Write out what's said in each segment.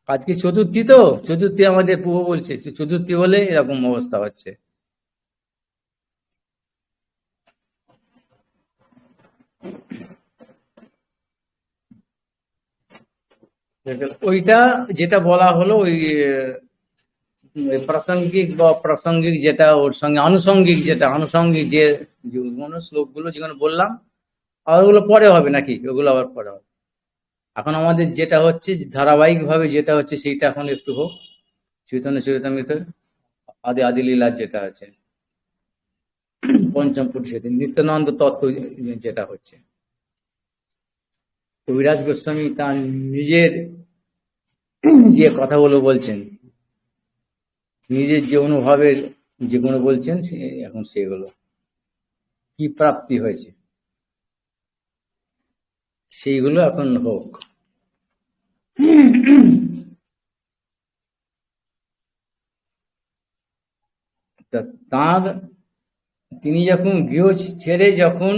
আজকে চতুর্থী, তো চতুর্থী আমাদের পূর্ব বলছে, চতুর্থী বলে এরকম অবস্থা হচ্ছে। ওইটা যেটা বলা হলো ওই প্রাসঙ্গিক বা প্রাসঙ্গিক যেটা, ওর সঙ্গে আনুষঙ্গিক যেটা, আনুষঙ্গিক যে যেগুলো শ্লোকগুলো যেগুলো বললাম, আর ওগুলো পরে হবে নাকি? ওগুলো আবার পরে হবে। এখন আমাদের যেটা হচ্ছে ধারাবাহিক ভাবে যেটা হচ্ছে সেইটা এখন একটু হোক। চৈতন্য চরিতামৃত আদি আদি লীলার যেটা আছে, পঞ্চম পরিষদ নিত্যানন্দ তত্ত্ব যেটা হচ্ছে, কবিরাজ গোস্বামী তার নিজের যে কথাগুলো বলছেন, নিজের যে অনুভবের যেগুলো বলছেন, এখন সেগুলো কি প্রাপ্তি হয়েছে সেইগুলো এখন হোক। তা তার, তিনি যখন গৃহ ছেড়ে যখন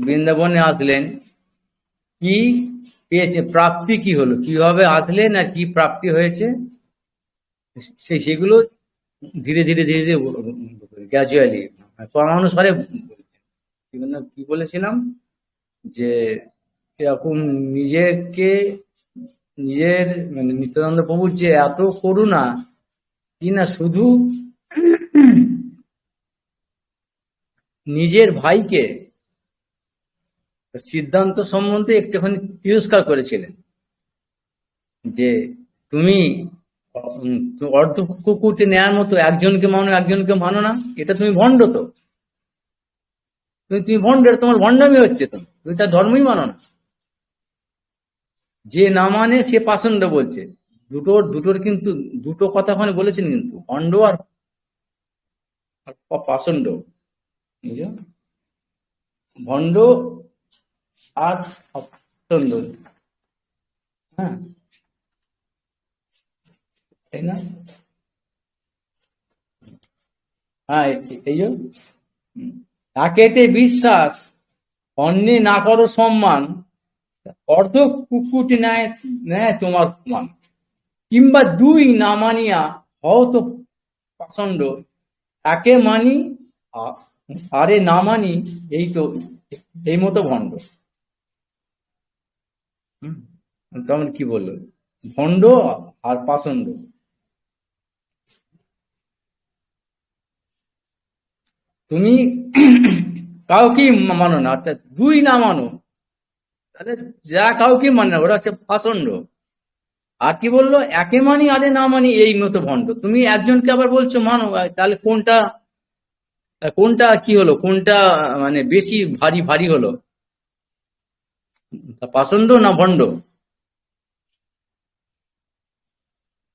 বৃন্দাবনে আসলেন, কি পেয়েছে, প্রাপ্তি কি হলো, কিভাবে আসলেন আর কি প্রাপ্তি হয়েছে, সেগুলো ধীরে ধীরে ধীরে ধীরে গ্র্যাজুয়ালি ক্রমানুসারে কি বলেছিলাম, যে এরকম নিজেকে, নিজের মানে নিত্যানন্দ প্রভুর যে এত করুণা, কি না শুধু নিজের ভাইকে সিদ্ধান্ত সম্বন্ধে একটুখানি তিরস্কার করেছিলেন, যে তুমি অর্ধ কুকুরটি নেয়ার মতো একজনকে মানো একজনকে মানো না, এটা তুমি ভণ্ড, তো তুমি ভণ্ড, এটা তোমার ভণ্ডামি হচ্ছে, তো তুমি তার ধর্মই মানো না। যে না মানে সে পাষণ্ড বলছে, দুটোর কিন্তু দুটো কথা ওখানে বলেছেন, কিন্তু ভণ্ড আর পাষণ্ড, বুঝছো? ভণ্ড আর পাষণ্ড, হ্যাঁ, তাই না? হ্যাঁ, এই যে একেতে বিশ্বাস, অন্যে না করো সম্মান, অর্ধ কুকুটি নেয় নেয় তোমার মান, কিংবা দুই না মানিয়া হও তো পাষণ্ড, একে মানি আরে না মানি, এই তো এই মতো ভণ্ড। হুম, তখন কি বললো, ভণ্ড আর পাষণ্ড। তুমি কাউকে মানো না, অর্থাৎ দুই না মানো, তাহলে যা কাউকে মানে না ওরা হচ্ছে পাষণ্ড। আর কি বললো, একে মানি আরে না মানি এই মতো ভণ্ড। তুমি একজনকে আবার বলছো মানো, তাহলে কোনটা কোনটা কি হলো, কোনটা মানে বেশি ভারী ভারী হলো, পাষণ্ড না ভণ্ড?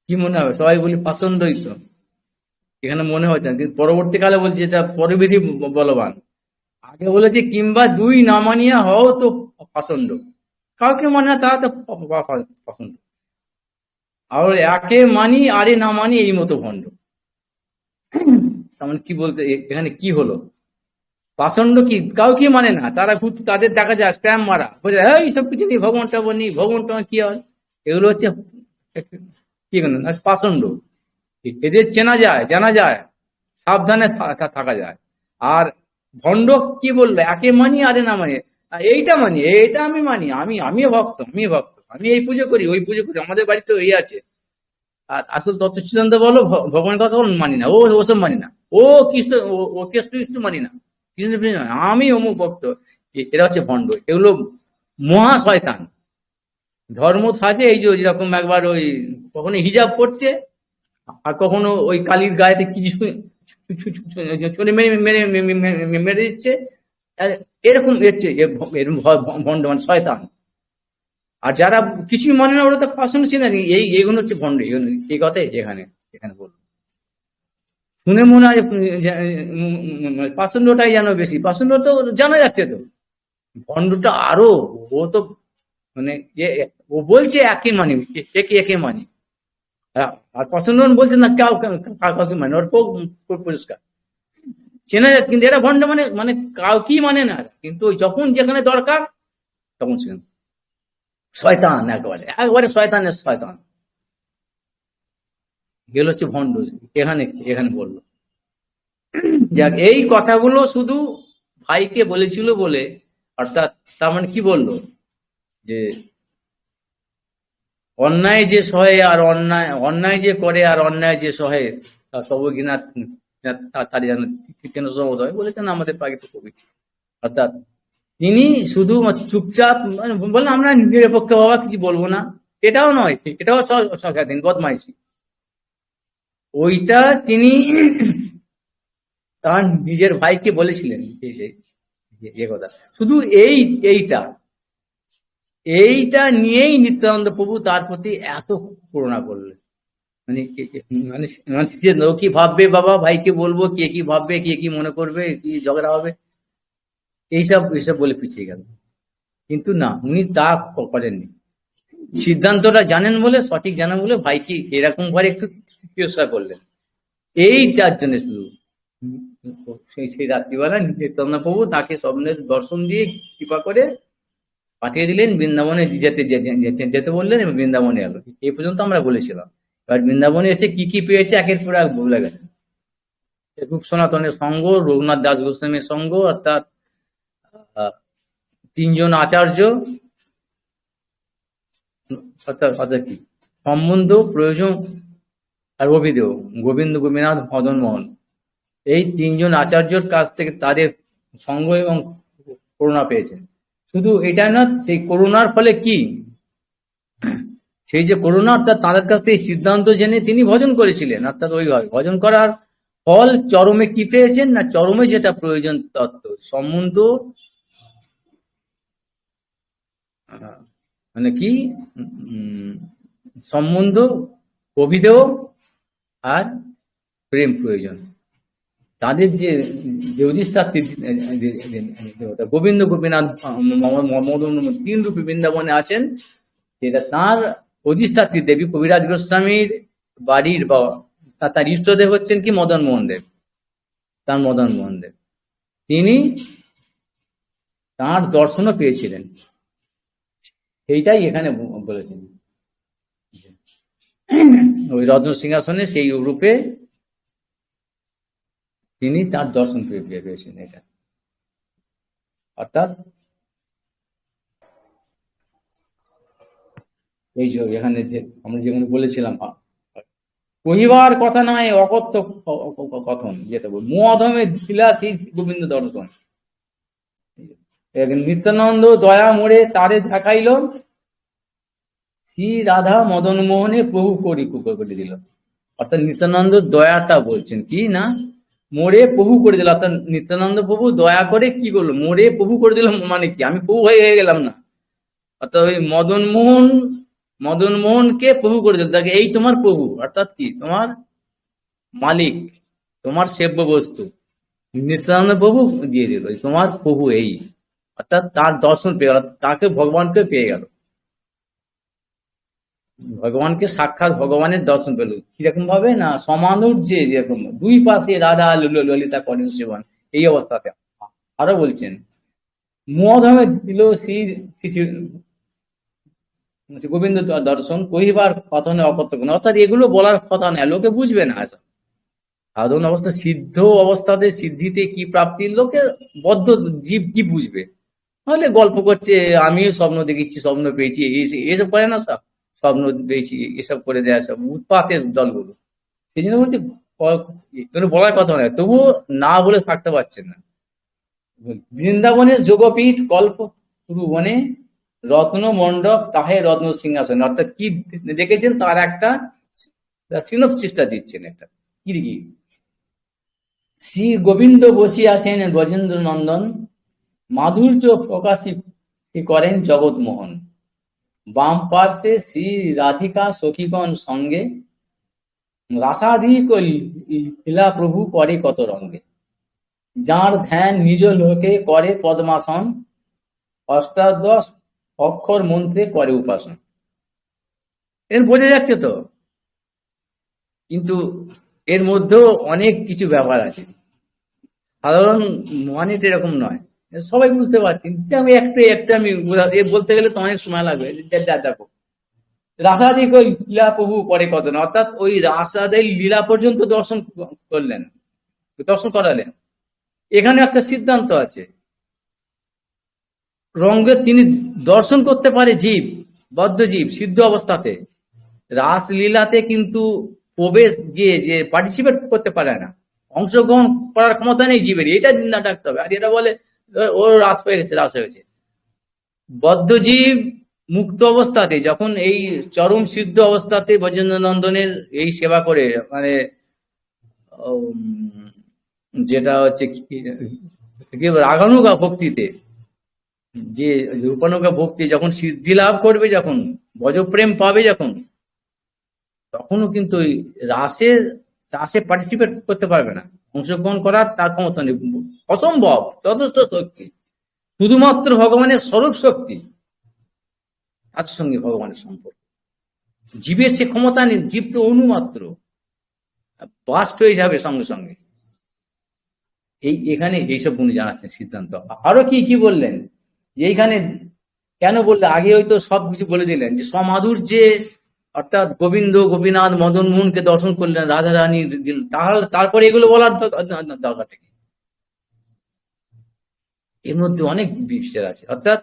কি মনে হবে? সবাই বলি পাষণ্ডই তো, এখানে মনে হচ্ছে না, কিন্তু পরবর্তীকালে বলছে এটা পরবিধি বলবান। আগে বলেছে কিংবা দুই না মানিয়া হও তো পাষণ্ড, কাউকে মানে না তারা তো পাষণ্ড। আর একে মানি আরে না মানি এই মতো ভণ্ড। তার মানে কি বলতে, এখানে কি হলো, পাষণ্ড কি কাউকে মানে না, তারা ঘুরতে, তাদের দেখা যায় স্ট্যাম্প মারা, বোঝা এই সব কিছু নেই, ভগবানটা নেই, ভগবানটা কি হয়, এগুলো হচ্ছে কি পাষণ্ড। এদের চেনা যায়, জানা যায়, সাবধানে থাকা যায়। আর ভণ্ড কি বললো, একে মানি আরে না মানি, এইটা মানি, এইটা আমি মানি, আমিও ভক্ত, আমিও ভক্ত, আমি এই পুজো করি ওই পুজো করি, আমাদের বাড়িতে এই আছে। আর আসল তত্ত্ব সিদ্ধান্ত বলো, ভগবানের কথা মানি না, ওসব মানি না, ও কৃষ্ণ, ও কৃষ্ণ কৃষ্ণ মানি না, কৃষ্ণ কৃষ্ণ মানি না, আমি অমুক ভক্ত। এরা হচ্ছে ভণ্ড, এগুলো মহা শয়তান। ধর্ম সাজে এই যে যেরকম একবার ওই কখনো হিজাব পড়ছে, আর কখনো ওই কালির গায়েতে কিছু চলে মেরে মেরে মেরে দিচ্ছে, এরকম এসছে এরকম ভণ্ড মানে শয়তান। আর যারা কিছুই মানে না ওরা তো পাষণ্ড ছিল না, এইগুলো হচ্ছে ভণ্ড, এই কথাই এখানে এখানে বলবো। শুনে মনে হয় পাষণ্ডটাই যেন বেশি, পাষণ্ড তো জানা যাচ্ছে তো, ভণ্ডটা আরো, ও তো মানে ও বলছে একে মানি, একে একে মানি, আর পছন্দ বলছে না কাউকে মানে, ওর পরিষ্কার চেনা যাচ্ছে। কিন্তু এরা ভণ্ড মানে মানে কাউকেই মানে না, কিন্তু যখন যেখানে দরকার তখন সেখানে শয়তান, একবারে একবারে শয়তানের শয়তান। এগুলো হচ্ছে ভণ্ড। এখানে এখানে বললো, যাক এই কথাগুলো শুধু ভাইকে বলেছিল বলে, অর্থাৎ তার মানে কি বললো, যে অন্যায় যে সহে আর অন্যায় অন্যায় যে করে আর অন্যায় যে সহে তবু কিনা তার যেন কেন সহজ হয় বলেছেন আমাদের প্রাকৃত কবি। অর্থাৎ তিনি শুধু চুপচাপ মানে বললেন আমরা নিরপেক্ষ হওয়া কিছু বলবো না, এটাও নয়, এটাও সরকার বদমাইশি। ওইটা তিনি তার নিজের ভাইকে বলেছিলেন এই কথা। শুধু এইটা এইটা নিয়েই নিত্যানন্দ প্রভু তার প্রতি এত করুণা করলেন। মানে মানে মানে যে লোক কি ভাববে, বাবা ভাইকে বলবো, কে কি ভাববে, কে কি মনে করবে, কি ঝগড়া হবে, এইসব এইসব বলে পিছিয়ে গেল। কিন্তু না, উনি তা করেননি। সিদ্ধান্তটা জানেন বলে, সঠিক জানেন বলে ভাইকে এরকম ভাবে একটু তিরস্কার করলেন। এইটার জন্য শুধু সেই সেই রাত্রিবেলা নিত্যানন্দ প্রভু তাকে স্বপ্নের দর্শন দিয়ে কৃপা করে পাঠিয়ে দিলেন বৃন্দাবনে যেতে যেতে বললেন, এবং বৃন্দাবনে এলো। এই পর্যন্ত আমরা বলেছিলাম। এবার বৃন্দাবনে এসে কি কি পেয়েছে একের পর এক ভুলে গেছে। রূপ সনাতনের সঙ্গ, রঘুনাথ দাস গোস্বামীর সঙ্গ, অর্থাৎ তিনজন আচার্য, অর্থাৎ অর্থাৎ কি সম্বন্ধ, প্রয়োজন আর অভিদেয়, গোবিন্দ গোপীনাথ মদন মোহন, এই তিনজন আচার্যর কাছ থেকে তাদের সঙ্গ এবং করুণা পেয়েছেন। শুধু এটা না, সেই করুণার ফলে কি, সেই যে করুণা, অর্থাৎ তাদের কাছ থেকে সিদ্ধান্ত জেনে তিনি ভজন করেছিলেন, অর্থাৎ ওইভাবে ভজন করার ফল চরমে কি পেয়েছেন না, চরমে যেটা প্রয়োজন তত্ত্ব সম্বন্ধ, মানে কি সম্বন্ধ, অভিদেয় আর প্রেম প্রয়োজন। তাদের যে অধিষ্ঠা গোবিন্দ গোপীনাথ মদন তিন রূপী বৃন্দাবনে আছেন, যেটা তাঁর অধিষ্ঠাত্রী দেবী কবিরাজ গোস্বামীর বাড়ির বা তার ইষ্টদেব হচ্ছেন কি মদন মোহন দেব, তার মদন মোহন দেব, তিনি তাঁর দর্শনও পেয়েছিলেন। সেইটাই এখানে বলেছেন, ওই রত্ন সিংহাসনে সেই রূপে তিনি তার দর্শন পেয়েছেন। এটা অর্থাৎ এই যে এখানে যে আমরা যেখানে বলেছিলাম, কহিবার কথা নয় অকথ্য কথন, যেটা বল মুঅধমে দিলা সেই গোবিন্দ দর্শন। নিত্যানন্দ দয়া মোড়ে তারে দেখাইল, শ্রী রাধা মদন মোহনে প্রভু করে দিল। অর্থাৎ নিত্যানন্দ দয়াটা বলছেন কি না, মোড়ে প্রভু করে দিল, অর্থাৎ নিত্যানন্দ প্রভু দয়া করে কি করলো, মোড়ে প্রভু করে দিল। মানে কি আমি প্রভু হয়ে গেলাম না, অর্থাৎ ওই মদন মোহনকে প্রভু করে দিল, তাকে এই তোমার প্রভু, অর্থাৎ কি তোমার মালিক, তোমার সেব্য বস্তু নিত্যানন্দ প্রভু দিয়ে দিল, তোমার প্রভু এই, অর্থাৎ তার দর্শন পেয়ে গেল, তাকে ভগবানকে পেয়ে গেল, ভগবানকে সাক্ষাৎ ভগবানের দর্শন পেল। কিরকম ভাবে না, সমানুর যে যেরকম দুই পাশে রাধা ললিতা করেন সেবন, এই অবস্থাতে। আরো বলছেন মুঅধমে দিল শ্রী গোবিন্দ দর্শন, কহিবার কথা নয় অকথ্য গুণ। অর্থাৎ এগুলো বলার কথা নয়, লোকে বুঝবে না। সাধারণ অবস্থা সিদ্ধ অবস্থাতে সিদ্ধিতে কি প্রাপ্তির লোকে বদ্ধ জীব কি বুঝবে, তাহলে গল্প করছে আমিও স্বপ্ন দেখেছি, স্বপ্ন পেয়েছি, এসব করে না, সব স্বপ্ন পেয়েছি এসব করে দেয়, সব উৎপাতের দলগুলো। সেই জন্য বলছে বলার কথা নয়, তবুও না বলে থাকতে পারছেন না। বৃন্দাবনের যোগপীঠ কল্প বনে রত্ন মণ্ডপ তাহে রত্ন সিংহাসন, অর্থাৎ কি দেখেছেন তার একটা সিনোপসিসটা দিচ্ছেন, একটা কি দেখি, শ্রী গোবিন্দ বসিয়াছেন ব্রজেন্দ্র নন্দন, মাধুর্য প্রকাশী করেন জগৎমোহন, বাম পার্শ্বে শ্রী রাধিকা সখীগণ সঙ্গে, রাসাধিক লীলা প্রভু করে কত রঙ্গে, যার ধ্যান নিজ লোকে করে পদ্মাসন, অষ্টাদশ অক্ষর মন্ত্রে করে উপাসন। এর বোঝা যাচ্ছে তো, কিন্তু এর মধ্যেও অনেক কিছু ব্যাপার আছে, সাধারণ মানেটা এরকম নয়, সবাই বুঝতে পারছেন। আমি একটা আমি বলতে গেলে তো অনেক সময় লাগবে। দেখো রাসাদি কই লীলা প্রভু করে কত না, অর্থাৎ ওই রাসাদের লীলা পর্যন্ত দর্শন করলেন, দর্শন করালেন। এখানে একটা সিদ্ধান্ত আছে, রঙ্গে তিনি দর্শন করতে পারে জীব, বদ্ধ জীব সিদ্ধ অবস্থাতে, রাসলীলাতে কিন্তু প্রবেশ গিয়ে যে পার্টিসিপেট করতে পারে না, অংশগ্রহণ করার ক্ষমতা নেই জীবের, এটা না ডাকতে হবে। আর এটা বলে ওর রাস হয়ে গেছে, রাস হয়েছে। বদ্ধজীব মুক্ত অবস্থাতে যখন এই চরম সিদ্ধ অবস্থাতে ব্রজেন্দ্র নন্দনের এই সেবা করে, মানে যেটা হচ্ছে কি রাগানুগা ভক্তিতে, যে রূপানুগা ভক্তি যখন সিদ্ধি লাভ করবে, যখন ভজপ্রেম পাবে, যখন তখনও কিন্তু ওই রাসে রাসে পার্টিসিপেট করতে পারবে না, অংশগ্রহণ করার তার ক্ষমতা নেই, অসম্ভব। যথেষ্ট শক্তি শুধুমাত্র ভগবানের স্বরূপ শক্তি, তার সঙ্গে ভগবানের সম্পর্ক। জীবের সে ক্ষমতা নেই, জীব তো অনুমাত্র, বাস্ট হয়ে যাবে সঙ্গে সঙ্গে। এখানে এইসব গুণ জানাচ্ছেন সিদ্ধান্ত। আরো কি কি বললেন, যে এইখানে কেন বললে, আগে হয়তো সবকিছু বলে দিলেন, যে সমাধুর্যে অর্থাৎ গোবিন্দ গোপীনাথ মদন মোহনকে দর্শন করলেন, রাধা রানী, তারপরে এগুলো বলার দরকারটা কি? এর মধ্যে অনেক বিচার আছে। অর্থাৎ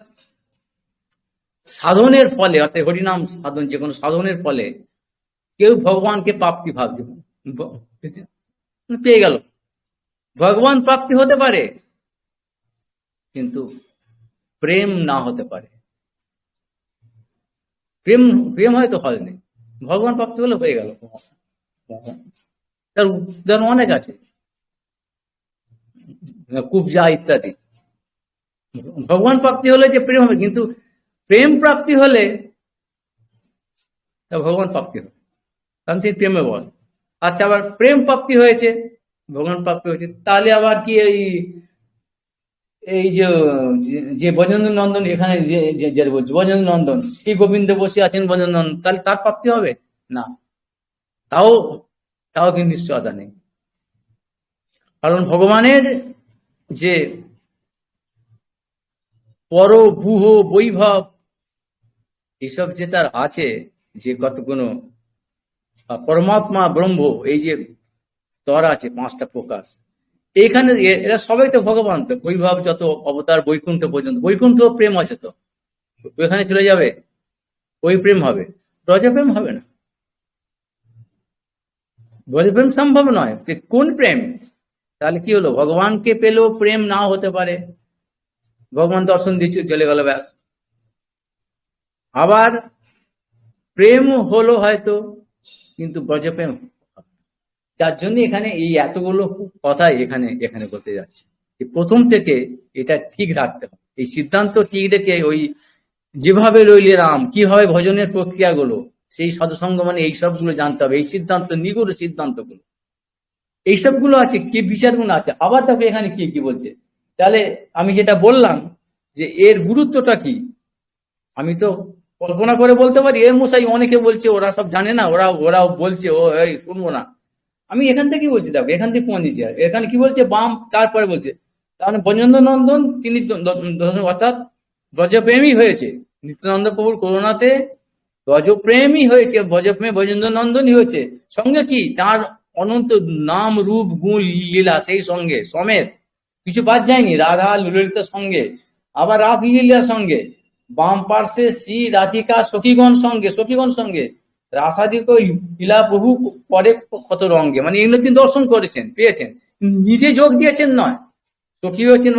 সাধনের ফলে, অর্থাৎ হরিনাম সাধন, যে কোনো সাধনের ফলে কেউ ভগবানকে প্রাপ্তি ভাবছে, পেয়ে গেল, ভগবান প্রাপ্তি হতে পারে, কিন্তু প্রেম না হতে পারে। প্রেম প্রেম হয়তো হয়নি, ভগবান প্রাপ্তি হলে হয়ে গেল। তার উদাহরণ অনেক আছে, কুবজা ইত্যাদি। ভগবান প্রাপ্তি হলে যে প্রেম হবে, কিন্তু প্রেম প্রাপ্তি হলে ভগবান প্রাপ্তি হবে, কারণ তিনি প্রেমে বস। আচ্ছা, আবার প্রেম প্রাপ্তি হয়েছে, ভগবান প্রাপ্তি হয়েছে, তাহলে আবার কি এই যে যে ব্রজেন্দ্র নন্দন, এখানে যে বলছি ব্রজেন্দ্র নন্দন, শ্রী গোবিন্দ বসে আছেন ব্রজেন্দ্র নন্দন, তাহলে তার প্রাপ্তি হবে না? তাও তাও কিন্তু নিশ্চয়তা নেই। কারণ ভগবানের যে পরভূহ বৈভব, এসব যে তার আছে, যে কতগুলো পরমাত্মা ব্রহ্ম, এই যে স্তর আছে, পাঁচটা প্রকাশ, এখানে এরা সবাই তো ভগবান। তো বৈভব যত অবতার, বৈকুণ্ঠ পর্যন্ত, বৈকুণ্ঠ প্রেম আছে, তো ওইখানে চলে যাবে, ওই প্রেম হবে, ব্রজপ্রেম হবে না, ব্রজপ্রেম সম্ভব নয়। কোন প্রেম? তাহলে কি হলো, ভগবানকে পেলেও প্রেম নাও হতে পারে, ভগবান দর্শন দিচ্ছে চলে গেল, ব্যাস। আবার প্রেম হলো হয়তো, কিন্তু ব্রজপ্রেম, যার জন্য এখানে এই এতগুলো কথা এখানে এখানে বলতে যাচ্ছে, যে প্রথম থেকে এটা ঠিক রাখতে হবে, এই সিদ্ধান্ত ঠিক রেখে ওই যেভাবে রইলে রাম, কিভাবে ভজনের প্রক্রিয়াগুলো, সেই সাধুসঙ্গ মানে এই সবগুলো জানতে হবে, এই সিদ্ধান্ত, নিগুড় সিদ্ধান্তগুলো, এইসবগুলো আছে, কি বিচারগুলো আছে। আবার দেখো এখানে কি কি বলছে। তাহলে আমি যেটা বললাম, যে এর গুরুত্বটা কি, আমি তো কল্পনা করে বলতে পারি, এর মশাই অনেকে বলছে ওরা সব জানে না, ওরা বলছে, ও এই শুনবো না। আমি এখান থেকে বলছি, দেখো এখান থেকে পৌঁছে দিচ্ছি। এখানে কি বলছে, বাম তারপরে বলছে, তার মানে ব্রজেন্দ্র নন্দন তিনি অর্থাৎ ব্রজপ্রেমী হয়েছে, নিত্যানন্দ প্রভুর করুণাতে ব্রজপ্রেমী হয়েছে, ব্রজপ্রেমী ব্রজেন্দ্র নন্দনই হয়েছে। সঙ্গে কি, তার অনন্ত নাম রূপ গুণ লীলা সেই সঙ্গে সমেত, কিছু বাদ যায়নি, রাধা ললিতার সঙ্গে, আবার রাসলীলার সঙ্গে, বাম পার্শ্বে শ্রী রাধিকা সখীগণ সঙ্গে রাসাদিক লীলা প্রভু পরে কত রঙ্গে, মানে এগুলো তিনি দর্শন করেছেন, পেয়েছেন, নিজে যোগ দিয়েছেন নয়, সখী হয়েছেন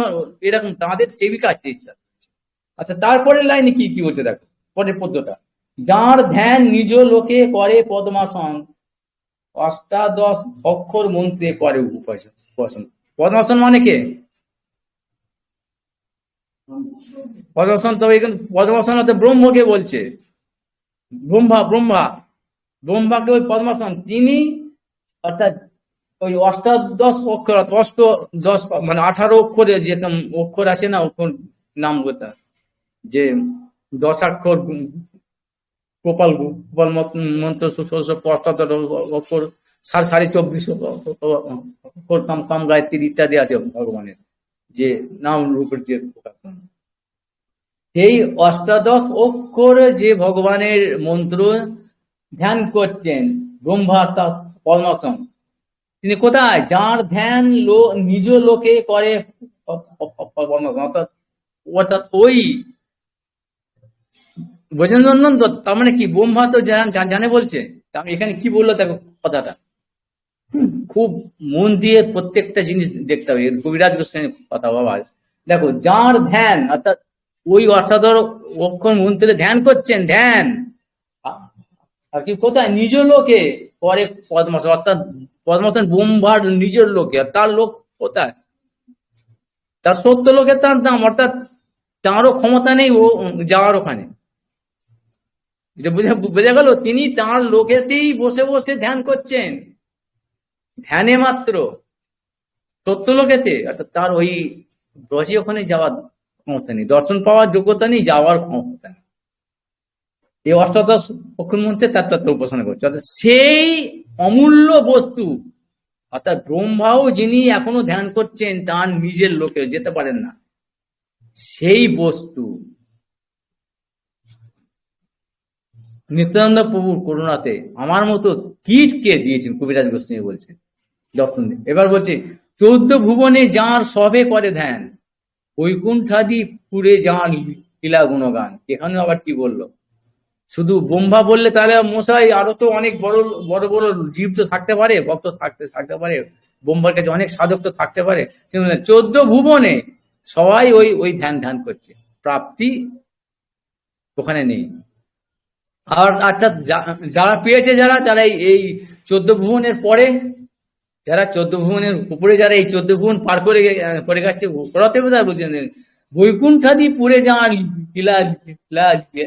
এরকম তাদের সেবিকা। আচ্ছা, তারপরের লাইনে কি কি বলছে দেখো, পরের পদ্যটা, যার ধ্যান নিজ লোকে করে পদ্মাসন, অষ্টাদশ অক্ষর মন্ত্রে করে উপাসন। পদ্মাসন মানে কে? পদ্মাসন, তবে এখানে পদ্মাসন হতে ব্রহ্মকে বলছে, ব্রহ্মাকে ওই পদ্মাসন, তিনি অর্থাৎ ওই অষ্টাদশ অক্ষর, দশ মানে 18 অক্ষরে যে অক্ষর আছে না, অক্ষর নাম কথা, যে 10 অক্ষর গোপাল গোপাল মন্ত্র, 16 অক্ষর, 24.5 অক্ষর, কাম গায়ত্রী ইত্যাদি আছে ভগবানের, যে নাম রূপের যে প্রকাশ। সেই অষ্টাদশ অক্ষরে যে ভগবানের মন্ত্র ধ্যান করছেন ব্রহ্মা অর্থাৎ পরমাসম, তিনি কোথায়? যার ধ্যান নিজ লোকে করে পরমাসম, অর্থাৎ অর্থাৎ ওই ব্রজেন্দ্রনন্দন। তার মানে কি ব্রহ্মা তো জানে বলছে। এখানে কি বললো দেখো কথাটা, খুব মন দিয়ে প্রত্যেকটা জিনিস দেখতে হবে। কবিরাজ গোস্বামীর কথা বাবা। দেখো, যার ধ্যান অর্থাৎ ওই অষ্টাদশ অক্ষর মন্ত্রে ধ্যান করছেন, ধ্যান আর কি কোথায়? নিজ লোকে করে পদ্মাসন, অর্থাৎ পদ্মাসন ব্রহ্মার নিজের লোকে। আর তার লোক কোথায়? তার সত্য লোকে তার দাম, অর্থাৎ তাঁরও ক্ষমতা নেই ও যাওয়ার ওখানে। এটা বোঝা গেল, তিনি তাঁর লোকেতেই বসে বসে ধ্যান করছেন, ধ্যানে মাত্র সত্য লোকেতে, অর্থাৎ তার ওই ব্রজে ওখানে যাওয়ার ক্ষমতা নেই, দর্শন পাওয়ার যোগ্যতা নেই, যাওয়ার ক্ষমতা নেই। এই অষ্টাদশ অক্ষর মধ্যে তার তত্ত্ব উপাসনা করছে, অর্থাৎ সেই অমূল্য বস্তু, অর্থাৎ ব্রহ্মাও যিনি এখনো ধ্যান করছেন তার নিজের লোকে যেতে পারেন না, সেই বস্তু নিত্যানন্দ প্রভুর করুণাতে আমার মতো কীটকে দিয়েছেন কবিরাজ গোস্বামী বলছেন দর্শন দিন। এবার বলছি, 14 ভুবনে যাঁর সবে করে ধ্যান, বৈকুণ্ঠাদি পুরে যাঁর লীলা গুণগান। এখানে আবার কি বললো? শুধু ব্রহ্মা বললে তাহলে মশাই আরো তো অনেক বড় বড় বড় জীব তো থাকতে পারে, ভক্ত থাকতে পারে, ব্রহ্মার কাছে অনেক সাধক তো থাকতে পারে। 14 ভুবনে সবাই ওই ধ্যান করছে, প্রাপ্তি ওখানে নেই। আর আচ্ছা, যারা পেয়েছে, যারা এই 14 ভুবনের পরে, যারা 14 ভুবনের উপরে, যারা এই 14 ভুবন পার করে গেছে, ওরাতে বোধহয় বলছেন বৈকুণ্ঠাদি পুরে যাওয়ার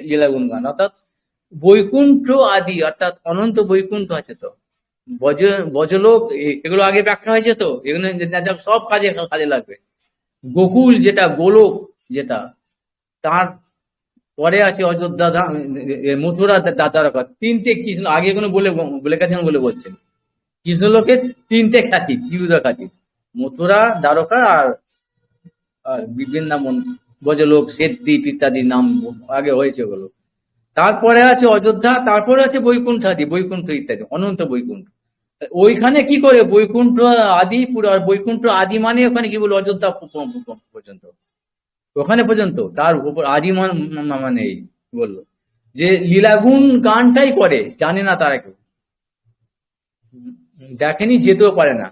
লীলা গুণগান, অর্থাৎ বৈকুণ্ঠ আদি, অর্থাৎ অনন্ত বৈকুণ্ঠ আছে তো, বজলোক, এগুলো আগে ব্যাখ্যা হয়েছে তো, এগুলো সব কাজে লাগবে। গোকুল যেটা, গোলক যেটা, তার পরে আছে অযোধ্যা ধাম, মথুরা, দ্বারকা। 3টে কৃষ্ণ আগে কোনো বলে গেছেন বলে বলছেন। কৃষ্ণলোকের 3টে খ্যাতি, ত্রিবিধ খ্যাতি, মথুরা, দ্বারকা আর বৃন্দাবন, ব্রজলোক, শ্বেতদ্বীপ ইত্যাদি নাম আগে হয়েছে ওগুলো। তারপরে আছে অযোধ্যা, তারপরে আছে বৈকুণ্ঠ ইত্যাদি, অনন্ত বৈকুণ্ঠ। ওইখানে কি করে? বৈকুণ্ঠ আদি পুরো, আর বৈকুণ্ঠ আদি মানে ওখানে কি বলবো, অযোধ্যা পর্যন্ত, ওখানে পর্যন্ত। তার উপর আদি মানে এই বললো যে লীলাগুণ গানটাই করে, জানে না তারা, কেউ দেখেনি, যেতেও পারে না।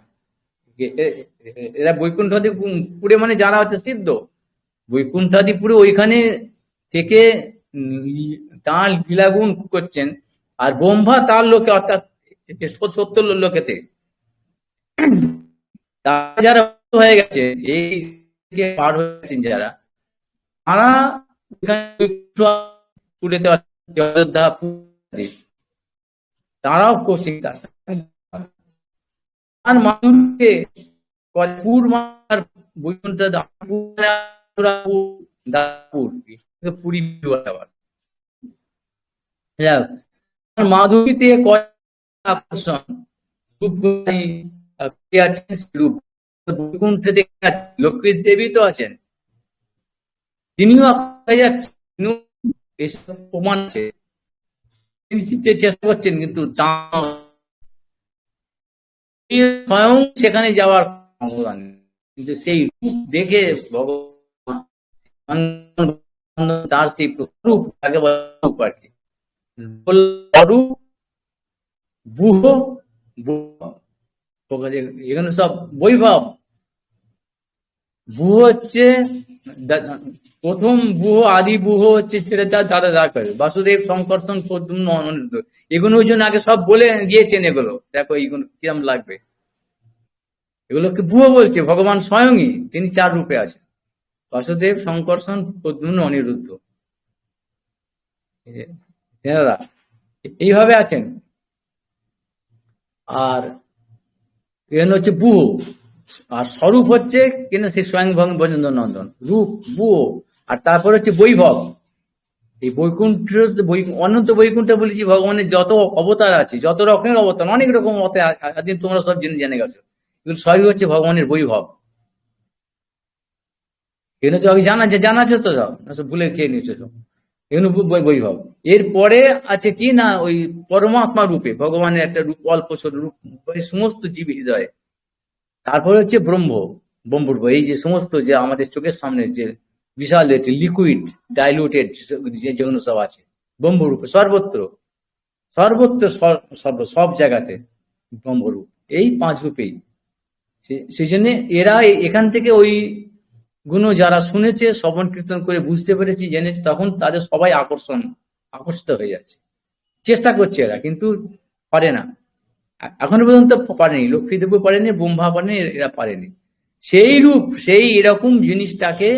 এরা বৈকুণ্ঠাদিপুরে মানে যারা হচ্ছে সিদ্ধ, বৈকুণ্ঠাদিপুরে ওইখানে থেকে তার লীলাগুণ করছেন। আর ব্রহ্মা তার লোকে, অর্থাৎ 70 লোকেতে যারা হয়ে গেছে, এই পার হয়ে গেছেন যারা, তারা অযোধ্যা তারাও করছে। আর মানুষকে পুরী মাধুরীতে আকর্ষণ, বৈকুণ্ঠে লক্ষ্মী দেবী তো আছেন, তিনিও হয়ে যাচ্ছেন, এসব প্রমাণ আছে। তিনি চেষ্টা করছেন, কিন্তু স্বয়ং সেখানে যাওয়ার ক্ষমতা নেই। কিন্তু সেই রূপ দেখে ভগবান তার সেই রূপ তাকে আর কি এখানে সব বৈভব। বুহ হচ্ছে প্রথম বুহ, আদি বুহ হচ্ছে ছেড়ে তার দাদা করে বাসুদেব, সংকর্ষণ, প্রদ্যুম্ন, অনিরুদ্ধ। এগুলো ওই জন্য আগে সব বলে গিয়েছেন। এগুলো দেখো এইগুলো কিরম লাগবে, এগুলোকে বুহ বলছে। ভগবান স্বয়ংই, তিনি 4 রূপে আছেন, বাসুদেব, সংকর্ষণ, প্রদ্যুম্ন, অনিরুদ্ধ, এইভাবে আছেন। আর এখানে হচ্ছে বুহ, আর স্বরূপ হচ্ছে কেন সে স্বয়ং ব্রজেন্দ্র নন্দন, রূপ বুহ। আর তারপর হচ্ছে বৈভব, এই বৈকুণ্ঠ, অনন্ত বৈকুণ্ঠ বলেছি, ভগবানের যত অবতার আছে, যত রকমের অবতার, অনেক রকম অবতার, তোমরা সব জেনে গেছো, এগুলো সবই হচ্ছে ভগবানের বৈভব। এগুলো তো আগে জানা আছে তো সব, না সব ভুলে খেয়ে নিয়েছে সব। এগুলো বৈভব। এরপরে আছে কি না, ওই পরমাত্মা রূপে ভগবানের একটা রূপ, অল্প ছোট রূপ, ওই সমস্ত জীব হৃদয়ে। তারপরে হচ্ছে ব্রহ্মরূপ, এই যে সমস্ত যে আমাদের চোখের সামনে যে বিশাল লিকুইড ডাইলুটেড যেগুলো সব আছে, ব্রহ্মরূপে সর্বত্র, সর্বত্র সব জায়গাতে ব্রহ্মরূপ, এই পাঁচ রূপেই। সেই জন্য এরা এখান থেকে ওই গুণ যারা শুনেছে, শ্রবণ কীর্তন করে বুঝতে পেরেছে, জেনেছে, তখন তাদের সবাই আকর্ষিত হয়ে যাচ্ছে। চেষ্টা করছে এরা, কিন্তু পারে না, এখনো পর্যন্ত পারেনি। লক্ষ্মীদেবও পারেনি, ব্রহ্মা পারেনি, এরা পারেনি। সেই রূপ, সেই এরকম জিনিসটাকে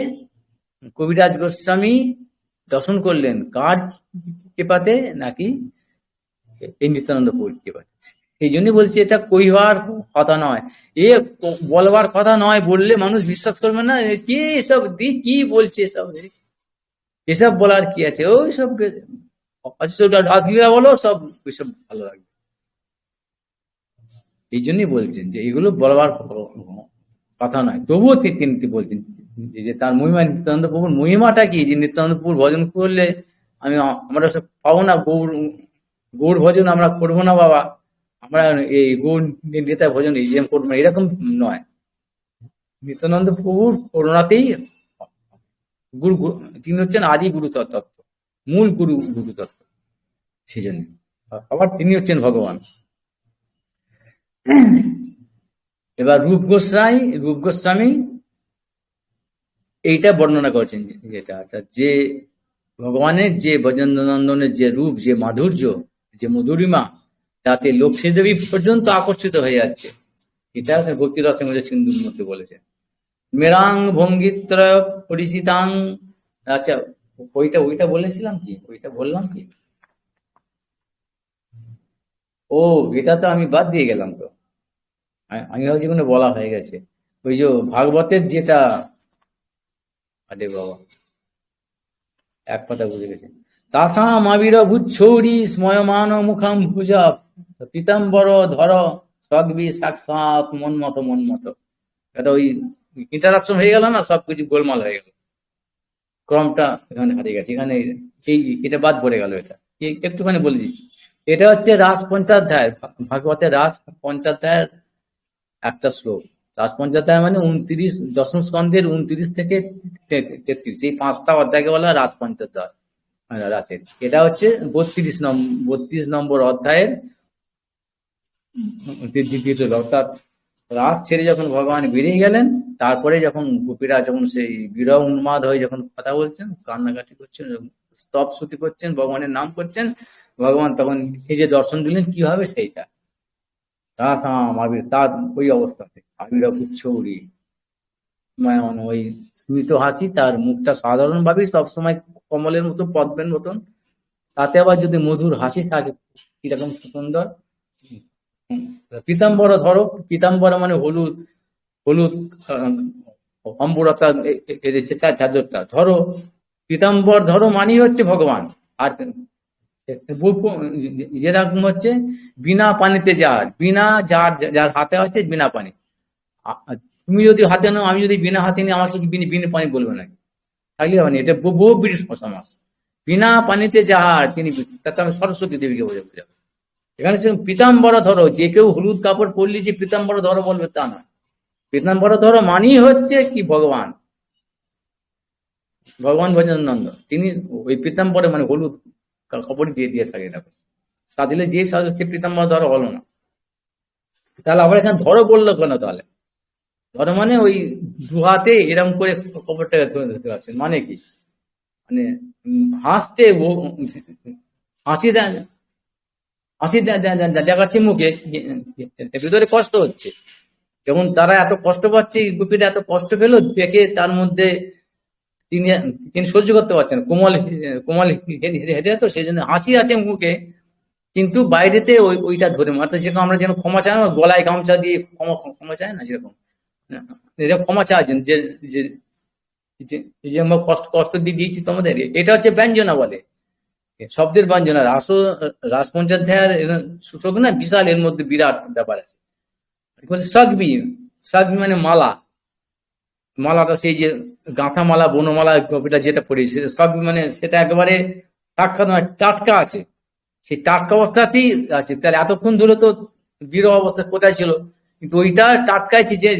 কবিরাজ গোস্বামী দর্শন করলেন, কার কৃপাতে? নাকি এই নিত্যানন্দ প্রভুর কৃপাতে। এই জন্য বলছি এটা কইবার কথা নয়, এ বলবার কথা নয়, বললে মানুষ বিশ্বাস করবে না। কি এসব কি বলছে এসব, এসব বলার কি আছে? ওই সব রাসলীলা বলো, সব ওইসব ভালো লাগবে। এই জন্যই বলছেন যে এগুলো বলবার কথা নয়। তবুও তিনি বলছেন যে তার মহিমা, নিত্যানন্দ প্রভুর মহিমাটা কি, যে নিত্যানন্দ প্রভুর ভজন করলে আমরা সব পাবো না, গৌর ভজন আমরা করবো না বাবা, আমরা এই গৌর নেতা ভজন করবো না, এরকম নয়। নিত্যানন্দ প্রভুর করুণাতেই গুরু, তিনি হচ্ছেন আদি গুরু তত্ত্ব, মূল গুরু তত্ত্ব। সেই জন্য আবার তিনি হচ্ছেন ভগবান। এবার রূপ গোস্বামী এইটা বর্ণনা করেছেন, যেটা আচ্ছা, যে ভগবানের যে ব্রজেন্দ্রনন্দনের যে রূপ, যে মাধুর্য, যে মধুরিমা, তাতে লক্ষ্মী দেবী পর্যন্ত আকর্ষিত হয়ে যাচ্ছে। এটা ভক্তি রসের মধ্যে সিন্ধুর মধ্যে বলেছেন। মেরাং ভঙ্গিত্র পরিচিতাং। আচ্ছা, ওইটা বলেছিলাম কি, ওইটা বললাম কি? ও, এটা তো আমি বাদ দিয়ে গেলাম তো। আমি ভাবছি কোনো বলা হয়ে গেছে। ওই যে ভাগবতের যেটা, আরে বাবা, এক কথা বুঝে গেছে। তাসাম আবির্ভূচ্ছৌরি স্ময়মান মুখাম ভুজা পীতাম্বর ধর সগবি সাক্ষাৎ মনমত। এটা ওই ইন্টারাকশন হয়ে গেল না, সবকিছু গোলমাল হয়ে গেল, ক্রমটা এখানে হারিয়ে গেছে। এখানে এটা বাদ পড়ে গেল। এটা একটুখানি বলে দিচ্ছি। এটা হচ্ছে রাস পঞ্চাধ্যায়, ভাগবতের রাস পঞ্চাধ্যায়ের একটা শ্লোক। রাস পঞ্চাধ্যায় মানে 29, দশম স্কন্ধের 29 থেকে 33, এই 5টা অধ্যায়কে বলা হয় রাস পঞ্চাধ্যায়, রাসের। এটা হচ্ছে 32 নম্বর অধ্যায়ের দ্বিতীয় শ্লোক। অর্থাৎ রাস ছেড়ে যখন ভগবান বেরিয়ে গেলেন, তারপরে যখন গোপীরা যখন সেই বিরহ উন্মাদ হয়ে যখন কথা বলছেন, কান্নাকাটি করছেন, স্তব স্তুতি করছেন, ভগবানের নাম করছেন, ভগবান তখন নিজে দর্শন দিলেন কি হবে সেইটা। তার ওই অবস্থাতে আবির্ভূচ্ছৌরি, ওই স্মিত হাসি, তার মুখটা সাধারণ ভাবেই সবসময় কমলের মতো, পদ্মের মতন, তাতে আবার যদি মধুর হাসি থাকে, কিরকম সুন্দর। পীতাম্বর ধরো, পীতাম্বর মানে হলুদ, হলুদ অম্বরতা, তার চাদরটা ধরো, পীতাম্বর ধরো মানেই হচ্ছে ভগবান। আর যেরকম হচ্ছে বিনা পানিতে যার হাতে আছে বিনা পানি। তুমি যদি হাতে নাও, আমি যদি বিনা হাতে নিই, আমাকে বিনা পানি বলবে না, থাকলে হবে না। এটা বহু ব্রিটিশ সমাজ। বিনা পানিতে যাহার, তিনি, তাতে আমি সরস্বতী দেবীকে বোঝাবো। এখানে সে পীতাম্বর ধরো, যে কেউ হলুদ কাপড় পরলে যে পীতাম্বর ধরো বলবে তা নয়। পীতাম্বর ধরো মানেই হচ্ছে কি ভগবান ভজনানন্দ। তিনি ওই পীতাম্বরে মানে হলুদ কাপড় দিয়ে থাকে না, সাজিলে যে সাজে সে পীতাম্বর ধরো হলো না। তাহলে আবার এখানে ধরো বললো কেন? তাহলে ধরো মানে ওই দু হাতে এরম করে কাপড়টাকে ধরে ধরতে পারছেন, মানে কি? মানে হাসতে, হাসি দেন, হাসি দেখাচ্ছে মুখে, ভিতরে কষ্ট হচ্ছে। যেমন তারা এত কষ্ট পাচ্ছে, গোপীরা এত কষ্ট পেলো দেখে, তার মধ্যে তিনি তিনি সহ্য করতে পারছেন, কোমল কোমল হেঁটে, তো সেই জন্য হাসি আছে মুখে, কিন্তু বাইরেতে ওইটা ধরে মারতে। সেরকম আমরা যেন ক্ষমা চাই না, গলায় গামছা দিয়ে ক্ষমা চাই না, সেরকম এরকম ক্ষমা চাইছেন যে যে আমরা কষ্ট কষ্ট দিয়ে দিয়েছি তোমাদের। এটা হচ্ছে ব্যঞ্জনা বলে, শব্দের ব্যঞ্জনা। রাস পঞ্চাধ্যায়ের শ্লোক না বিশাল, এর মধ্যে বিরাট ব্যাপার আছে। সগবি মানে মালা, মালাটা সেই যে গাঁথা মালা বনমালা কপিটা যেটা পড়েছে সব মানে সেটা একেবারে টাটকা নয়, টাটকা আছে, সেই টাটকা অবস্থাতেই আছে। তাহলে এতক্ষণ ধরে তো বিরহ অবস্থা কোথায় ছিল, কিন্তু ওইটা টাটকাইছি যে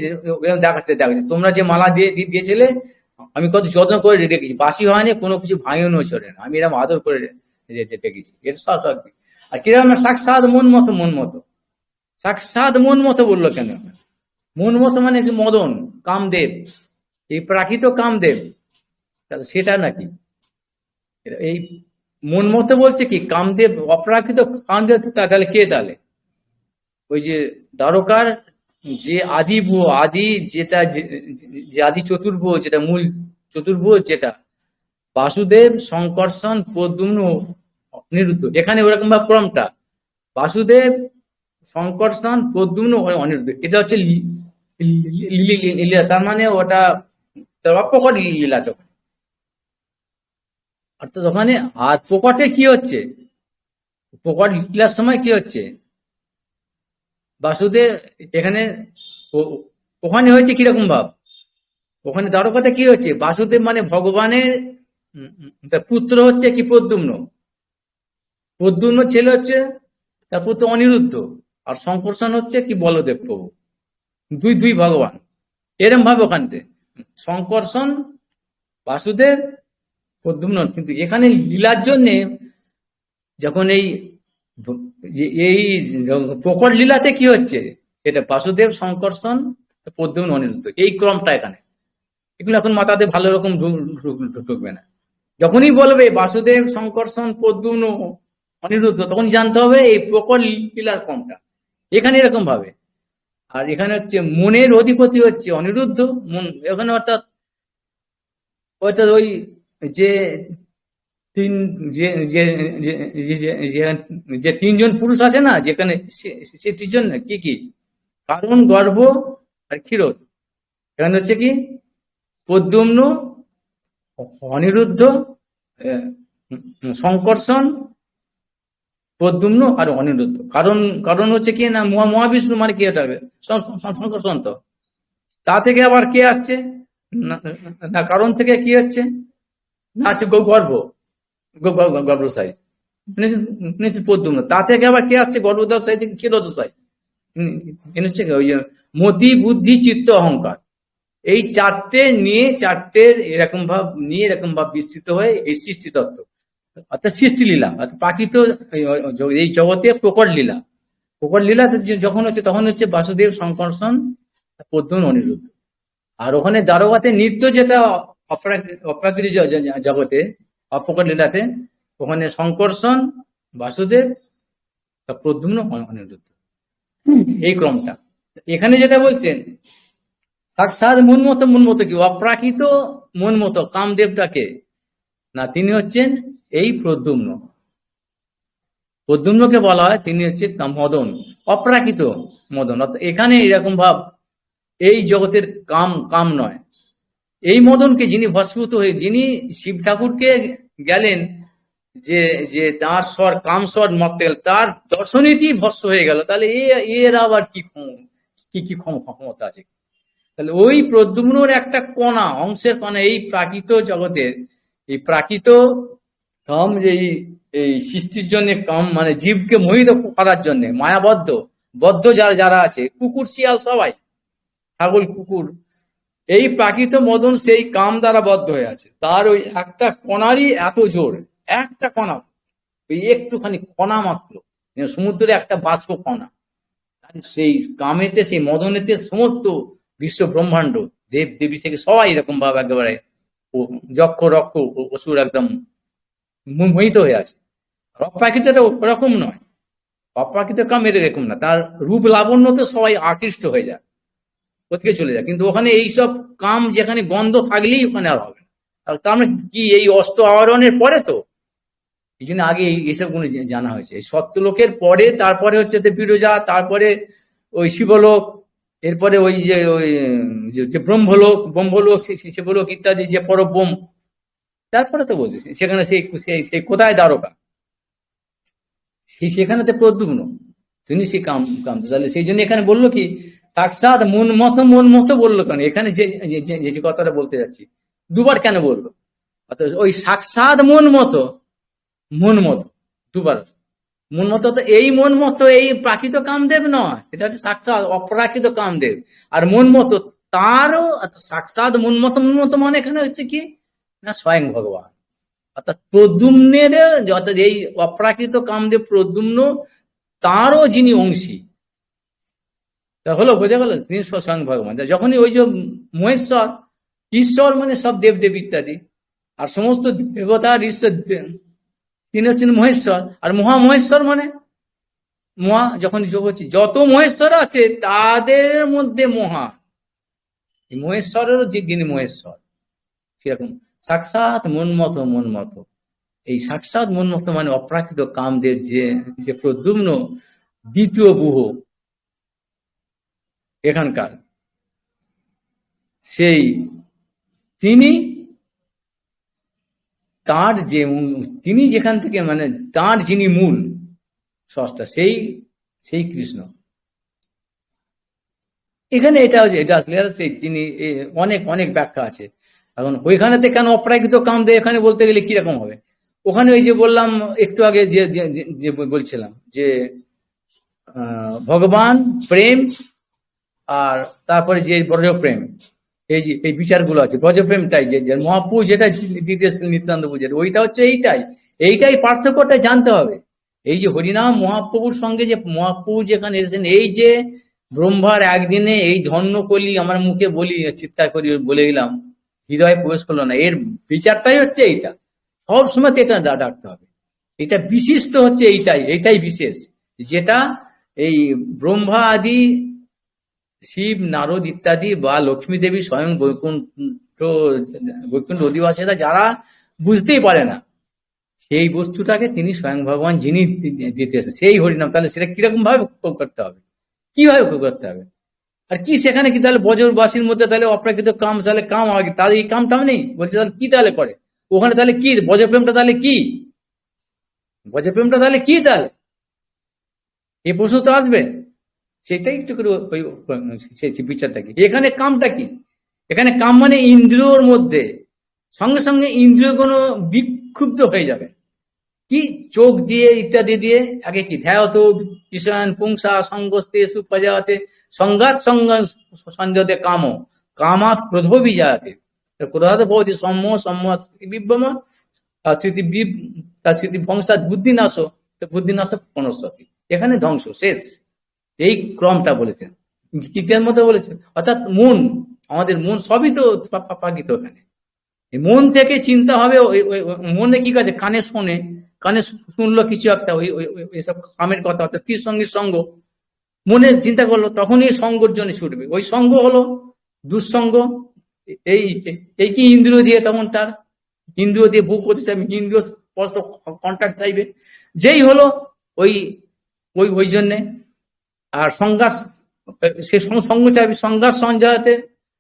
দেখাচ্ছে দেখাচ্ছে তোমরা যে মালা দিয়েছিলে আমি কত যত্ন করে রেখেছি, বাসি হয়নি, কোনো কিছু ভাঙিও চলে না, আমি এরকম আদর করে রেখেছি। এটা সব সব আর কিরকম না সাক্ষাৎ মন মতো, মন মতো সাক্ষাৎ মন মতো বললো কেন? মন মতো মানে যে মদন কামদেব, এই প্রাকৃত কামদেব, তাহলে সেটা নাকি এই মন মতো বলছে কি কামদেব অপ্রাকৃত কামদেব, তাহলে কে? তাহলে ওই যে দ্বারকার যে আদি ভুয়ো আদি যেটা যে আদি চতুর্ভুজ, যেটা মূল চতুর্ভুজ, যেটা বাসুদেব শঙ্কর্ষণ প্রদ্যুম্ন অনিরুদ্ধ, এখানে ওরকম ভাবে ক্রমটা বাসুদেব শঙ্কর্ষণ প্রদ্যুম্ন অনিরুদ্ধ, এটা হচ্ছে লীলা, তার মানে ওটা প্রকট লীলা তখন, অর্থাৎ ওখানে। আর প্রকটে কি হচ্ছে, প্রকট লীলার সময় কি হচ্ছে, বাসুদেব এখানে ওখানে হয়েছে কিরকম ভাব, ওখানে দ্বারকাতে কি হচ্ছে, বাসুদেব মানে ভগবানের তার পুত্র হচ্ছে কি প্রদ্যুম্ন, প্রদ্যুম্ন ছেলে হচ্ছে তার পুত্র অনিরুদ্ধ, আর শঙ্কর্ষণ হচ্ছে কি বলদেব প্রভু, দুই দুই ভগবান, এরম ভাবে ওখানতে শঙ্কর্ষণ বাসুদেব প্রদ্যুম্ন। কিন্তু এখানে লীলার জন্যে যখন এই প্রকট লীলাতে কি হচ্ছে, এটা বাসুদেব শঙ্কর্ষণ প্রদ্যুম্ন অনিরুদ্ধ, এই ক্রমটা এখানে, এগুলো এখন মাথাতে ভালো রকম ঢুকবে না। যখনই বলবে বাসুদেব শঙ্কর্ষণ প্রদ্যুম্ন অনিরুদ্ধ, তখন জানতে হবে এই প্রকট লীলার ক্রমটা এখানে এরকম ভাবে। আর এখানে হচ্ছে মনের অধিপতি হচ্ছে অনিরুদ্ধ, মন এখানে অর্থাৎ অর্থাৎ ওই যে তিন যে যে যে তিনজন পুরুষ আছে না যেখানে, সে তিনজন কি কি কারণ গর্ভ আর ক্ষীরোদ, এখানে হচ্ছে কি প্রদ্যুম্ন অনিরুদ্ধ শঙ্কর্ষণ প্রদ্যুম্ন আর অনিরুদ্ধ। কারণ কারণ হচ্ছে কি না মহাবিষ্ণু, মানে কি এটা শঙ্কর্ষণ, তো তা থেকে আবার কে আসছে না কারণ থেকে কি হচ্ছে না আছে গর্ভ গর্ভসাই প্রদ্যুম্ন, তা থেকে আবার কে আসছে গর্ভদশাই থেকে ক্ষীরোদশাই, হচ্ছে ওই মতি বুদ্ধি চিত্ত অহংকার, এই চারটে নিয়ে চারটের এরকম ভাব বিস্তৃত হয়ে এই সৃষ্টি তত্ত্ব, অর্থাৎ সৃষ্টি লীলা, অর্থাৎ প্রাকৃত এই জগতে প্রকট লীলা। প্রকট লীলা যখন হচ্ছে তখন হচ্ছে বাসুদেব শঙ্কর্ষণ প্রদ্যুম্ন অনিরুদ্ধ। আর ওখানে দ্বারকাতে নৃত্য যেটা অপ্রাকৃত জগতে অপ্রকট লীলাতে, ওখানে শঙ্কর্ষণ বাসুদেব প্রদ্যুম্ন অনিরুদ্ধ, এই ক্রমটা। এখানে যেটা বলছেন সাক্ষাৎ মন মতো কি অপ্রাকৃত মন মতো কামদেবটাকে না, তিনি হচ্ছেন এই প্রদ্যুম্ন, প্রদ্যুম্নকে বলা হয় তিনি হচ্ছে মদন, অপ্রাকৃত মদন। এখানে এরকম ভাব এই জগতের কাম কাম নয়, এই মদনকে যিনি ভস্মীভূত হয়ে যিনি শিব ঠাকুরকে গেলেন যে যে তার স্বর কাম স্বর মারতে গেল, তার দর্শনীতেই ভস্ম হয়ে গেল, তাহলে এর আবার কি কি ক্ষমতা আছে? তাহলে ওই প্রদ্যুম্নর একটা কণা, অংশের কণা এই প্রাকৃত জগতের, এই প্রাকৃত কাম, যে এই সৃষ্টির জন্য কাম মানে জীবকে মোহিত করার জন্য মায়াবদ্ধ বদ্ধ যারা যারা আছে, কুকুর শিয়াল সবাই, ছাগল কুকুর, এই প্রাকৃত মদন সেই কাম দ্বারা বদ্ধ হয়ে আছে, তার ওই একটা কণারই এত জোর, একটা কণা, ওই একটুখানি কণা মাত্র, সমুদ্রে একটা বাষ্প কণা, সেই কামেতে সেই মদনেতে সমস্ত বিশ্ব ব্রহ্মাণ্ড দেব দেবী থেকে সবাই এরকম ভাবে একেবারে যক্ষ রক্ষ অসুর একদম মোহিত হয়ে আছে। অপ্রাকৃতটা ওরকম নয়, অপ্রাকৃত কাম এরকম না, তার রূপ লাবণ্যতে সবাই আকৃষ্ট হয়ে যায়, ওদিকে চলে যায়। কিন্তু ওখানে এইসব কাম যেখানে গন্ধ থাকলেই ওখানে আর হবে না, তার মানে কি এই অষ্ট আহরণের পরে, তো এই জন্য আগে এইসব গুলো জানা হয়েছে, এই সত্যলোকের পরে, তারপরে হচ্ছে বিরজা, তারপরে ওই শিবলোক, এরপরে ওই যে ওই যে ব্রহ্মলোক শিবলোক ইত্যাদি যে পরব্রহ্ম, তারপরে তো বলছে সেখানে সেই সেই কোথায় দ্বারকা, সেখানে তো প্রদ্যুম্ন তিনি সেই কাম কাম, তাহলে সেই জন্য এখানে বললো কি সাক্ষাৎ মন মতো বললো কেন এখানে? যে যে কথাটা বলতে যাচ্ছি, দুবার কেন বললো? অর্থাৎ ওই সাক্ষাৎ মন মতো দুবার। মন মতো তো এই মন মতো এই প্রাকৃত কামদেব নয়, এটা হচ্ছে সাক্ষাৎ অপ্রাকৃত কামদেব। আর মন মতো তারও সাক্ষাৎ মন মতো মানে এখানে হচ্ছে কি না, স্বয়ং ভগবান। অর্থাৎ প্রদ্যুম্নের, অর্থাৎ এই অপ্রাকৃত কামদেব প্রদ্যুম্ন, তারও যিনি অংশী, তা হলো, বোঝা গেল, তিনি স্বয়ং ভগবান। যখনই ওই যে মহেশ্বর, ঈশ্বর মানে সব দেবদেব ইত্যাদি, আর সমস্ত দেবতার ঈশ্বর তিনি হচ্ছেন মহেশ্বর। আর মহেশ্বর মানে মহা, যখন যোগ হচ্ছে যত মহেশ্বর আছে তাদের মধ্যে মহা, মহেশ্বরেরও যে যিনি মহেশ্বর, সেরকম সাক্ষাৎ মন মতো। এই সাক্ষাৎ মন মতো মানে অপ্রাকৃত কামদেব, যে যে প্রদ্যুম্ন দ্বিতীয় বুহ এখানকার, সেই তিনি, তার যে তিনি যেখান থেকে মানে তার যিনি মূল স্রষ্টা, সেই সেই কৃষ্ণ। এখানে এটা আসলে সেই তিনি, অনেক অনেক ব্যাখ্যা আছে। এখন ওইখানেতে কেন অপ্রাকৃত কামদেব এখানে বলতে গেলে কিরকম হবে? ওখানে ওই যে বললাম একটু আগে, যে বলছিলাম যে ভগবান প্রেম, আর তারপরে যে ব্রজপ্রেম, এই যে এই বিচারগুলো আছে, ব্রজপ্রেমটাই যে মহাপ্রভু যেটা দিতেছিলেন নিত্যানন্দ পূজার, ওইটা হচ্ছে এইটাই পার্থক্যটা জানতে হবে। এই যে হরিনাম মহাপ্রভুর সঙ্গে যে মহাপ্রভু যেখানে এসেছেন, এই যে ব্রহ্মার একদিনে এই ধন্যকলি আমার মুখে বলি, চিৎকার করি বলে দিলাম, হৃদয়ে প্রবেশ করলো না, এর বিচারটাই হচ্ছে এইটা। সব সময় এটা ডাকতে হবে, এটা বিশিষ্ট হচ্ছে এইটাই বিশেষ, যেটা এই ব্রহ্মা আদি, শিব নারদ ইত্যাদি, বা লক্ষ্মী দেবী স্বয়ং বৈকুণ্ঠ অধিবাসীরা যারা বুঝতেই পারে না, সেই বস্তুটাকে তিনি স্বয়ং ভগবান যিনি দিতে এসে, সেই হরিনাম। তাহলে সেটা কিরকম ভাবে উপভোগ করতে হবে, কিভাবে উপভোগ করতে হবে? আর কি সেখানে কি তাহলে ব্রজবাসীর মধ্যে তাহলে অপ্রাকৃত কাম, তাহলে কাম আগে, তাদের এই কামটাম নেই বলছে, তাহলে কি তাহলে করে ওখানে? তাহলে কি ব্রজপ্রেমটা তাহলে কি? ব্রজপ্রেমটা তাহলে কি? তাহলে এই প্রশ্ন তো আসবে, সেটাই একটু করে বিচারটা কি এখানে, কামটা কি? এখানে কাম মানে ইন্দ্রিয়র মধ্যে, সঙ্গে সঙ্গে ইন্দ্রিয়গুলো বিক্ষুব্ধ হয়ে যাবে, কি চোখ দিয়ে ইত্যাদি দিয়ে আগে কি ধ্যায়ত কিষান পুংসা সঙ্গস্তে সুপ্রজাতে সংঘাত সংযতে কাম কামা ক্রোধ বিজাতে ক্রোধাত ভবতি সম্ম বিভ্রম তার স্মৃতি বংশাত বুদ্ধিনাশ, বুদ্ধিনাশ পনস্বতি, এখানে ধ্বংস শেষ। এই ক্রমটা বলেছেন, কীর্তির মতো বলেছেন। অর্থাৎ মন, আমাদের মন সবই তো পাকিত ওখানে। মন থেকে চিন্তা হবে, মনে কি কাজে, কানে শোনে, কানে শুনলো কিছু একটা, ওইসব কামের কথা, অর্থাৎ স্ত্রীর সঙ্গীর সঙ্গ, মনে চিন্তা করলো, তখনই সঙ্গর জন্য ছুটবে। ওই সঙ্গ হলো দুঃসঙ্গ। এই এই কি ইন্দ্রিয় দিয়ে, তখন তার ইন্দ্রিয় দিয়ে ভোগ করতে চাইবে, ইন্দ্রিয় স্পর্শ কন্ট্যাক্ট চাইবে, যেই হলো ওই ওই ওই জন্যে। আর সংঘাত, সে সঙ্গ চাইবে, সংঘাত সঞ্জয়াতে,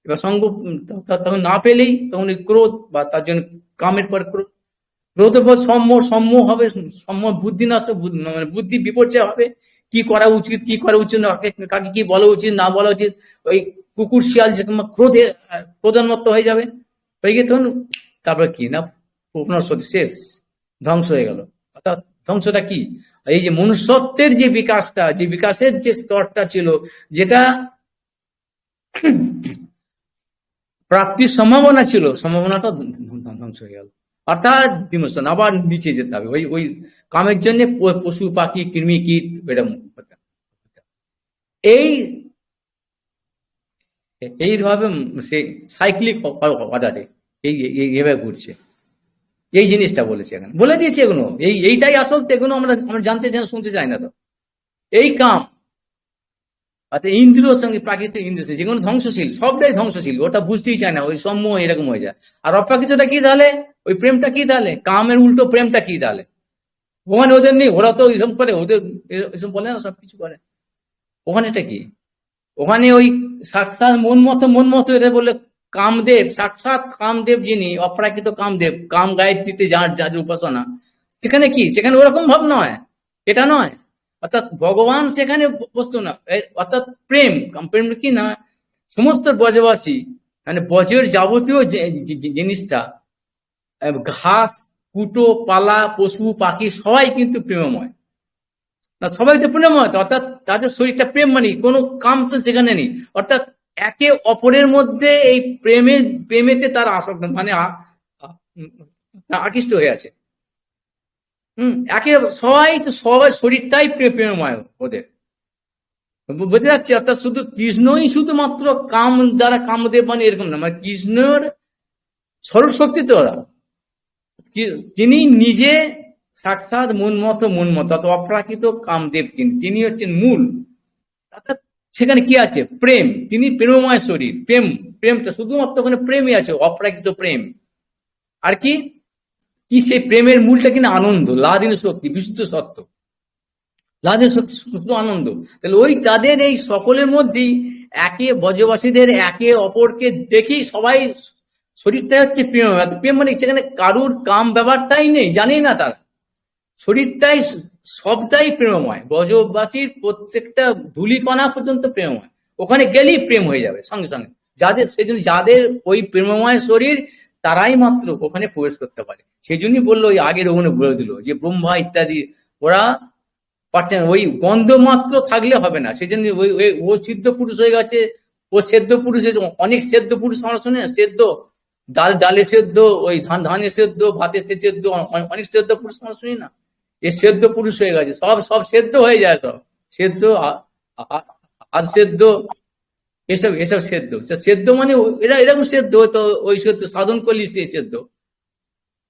এবার সঙ্গ তখন না পেলেই তখন ওই ক্রোধ, বা তার জন্য কামের পর ক্রোধ, ক্রোধের পর সম্ম হবে, সম্ম বুদ্ধি নাশ, মানে বুদ্ধি বিপর্যয় হবে, কি করা উচিত কি করা উচিত না, কাকে কি বলা উচিত না বলা উচিত, ওই কুকুর শিয়াল যেরকম ক্রোধান্মত্ত হয়ে যাবে, হয়ে গিয়ে তখন তারপরে কি না, পুনঃসতি শেষ, ধ্বংস হয়ে গেল। অর্থাৎ ধ্বংসটা কি? এই যে মনুষ্যত্বের যে বিকাশটা, যে বিকাশের যে স্তরটা ছিল, যেটা প্রাপ্তির সম্ভাবনা ছিল, সম্ভাবনাটা ধ্বংস হয়ে গেল। অর্থাৎ ডিমোশন, আবার নিচে যেতে হবে, ওই ওই কামের জন্য পশু পাখি কৃমি কীট, এটা এই এইভাবে সেই সাইক্লিক অর্ডারে এইভাবে ঘুরছে। এই জিনিসটা বলেছে এখানে, বলে দিয়েছে এগুলো, এইটাই আসল। এগুলো আমরা জানতে চাই, শুনতে চাই না তো। এই কাম অর্থাৎ ইন্দ্রিয়র সঙ্গে, প্রাকৃতিক ইন্দ্রিয় যেগুলো ধ্বংসশীল, সবটাই ধ্বংসশীল, ওটা বুঝতেই চায় না, ওই সম্য এরকম হয়ে যায়। আর অপ্রাকৃতটা কি তাহলে? ওই প্রেমটা কি তাহলে? কামের উল্টো প্রেমটা কি তাহলে? ওখানে ওদের নেই, ওরা তো এইসব করে, ওদের এসব বলে না, সবকিছু করে। ওখানেটা কি? ওখানে ওই সাক্ষাৎ মন মতো এটা বললে কামদেব, সাক্ষাৎ কামদেব যিনি অপ্রাকৃত কামদেব, কাম গায়ত্রীতে যার যার উপাসনা, সেখানে কি, সেখানে ওরকম ভাব নয়, এটা নয়। অর্থাৎ ভগবান সেখানে বস্তু না, অর্থাৎ প্রেম। প্রেম কি না, সমস্ত ব্রজবাসী মানে ব্রজের যাবতীয় জিনিসটা, ঘাস, কুটো, পালা, পশু পাখি সবাই কিন্তু প্রেমময়। না, সবাই তো প্রেমময়, অর্থাৎ তাদের শরীরটা প্রেম, মানে কোনো কাম তো সেখানে নেই। অর্থাৎ একে অপরের মধ্যে এই প্রেমেতে তারা আসক্ত, মানে আকৃষ্ট হয়ে আছে। একে সবাই শরীরটাই প্রেমময় ওদের, বুঝতে যাচ্ছে। অর্থাৎ শুধু কৃষ্ণই শুধুমাত্র কাম দ্বারা কামদেব, মানে এরকম না, মানে কৃষ্ণর স্বরূপ শক্তি তো ওরা, তিনি নিজে সাক্ষাৎ মনমত অত অপ্রাকৃত কামদেব, তিনি হচ্ছেন মূল। অর্থাৎ সেখানে কি আছে, প্রেম, তিনি প্রেমময় শরীর, প্রেমটা শুধুমাত্র ওখানে প্রেমই আছে, অপ্রাকৃত প্রেম। আর কি কি সেই প্রেমের মূলটা কিনা আনন্দ, লাদিন শক্তি, বিশুদ্ধ সত্য, লাদিন শক্তি, শুদ্ধ আনন্দ। তাহলে ওই তাদের এই সকলের মধ্যেই একে ব্রজবাসীদের একে অপরকে দেখেই সবাই শরীরটাই হচ্ছে প্রেম। প্রেম মানে সেখানে কারুর কাম ব্যাপারটাই নেই, জানেই না তারা, শরীরটাই সবটাই প্রেমময়। ব্রজবাসীর প্রত্যেকটা ধূলিকণা পর্যন্ত প্রেমময়, ওখানে গেলেই প্রেম হয়ে যাবে সঙ্গে সঙ্গে। যাদের সেই জন্য যাদের ওই প্রেমময় শরীর, তারাই মাত্র ওখানে প্রবেশ করতে পারে। সেই জন্যই বললো, ওই আগের ওখানে বলে দিল যে ব্রহ্মা ইত্যাদি ওরা পারছে না, ওই গন্ধ মাত্র থাকলে হবে না। সেই জন্য ও সিদ্ধ পুরুষ হয়ে গেছে, ও সেদ্ধ পুরুষ হয়েছে। অনেক সেদ্ধ পুরুষ আমরা শুনে, সেদ্ধ ডালে সেদ্ধ, ওই ধানে সেদ্ধ, ভাতে সেদ্ধ, অনেক সেদ্ধ পুরুষ আমরা শুনি না। এ সেদ্ধ পুরুষ হয়ে গেছে, সব সেদ্ধ হয়ে যায়, সব সেদ্ধ, আধ সেদ্ধ, এসব সেদ্ধ। সেদ্ধ মানে এরা এরকম সেদ্ধ, তো ওই সেদ্ধ সাধন করলি সে সেদ্ধ,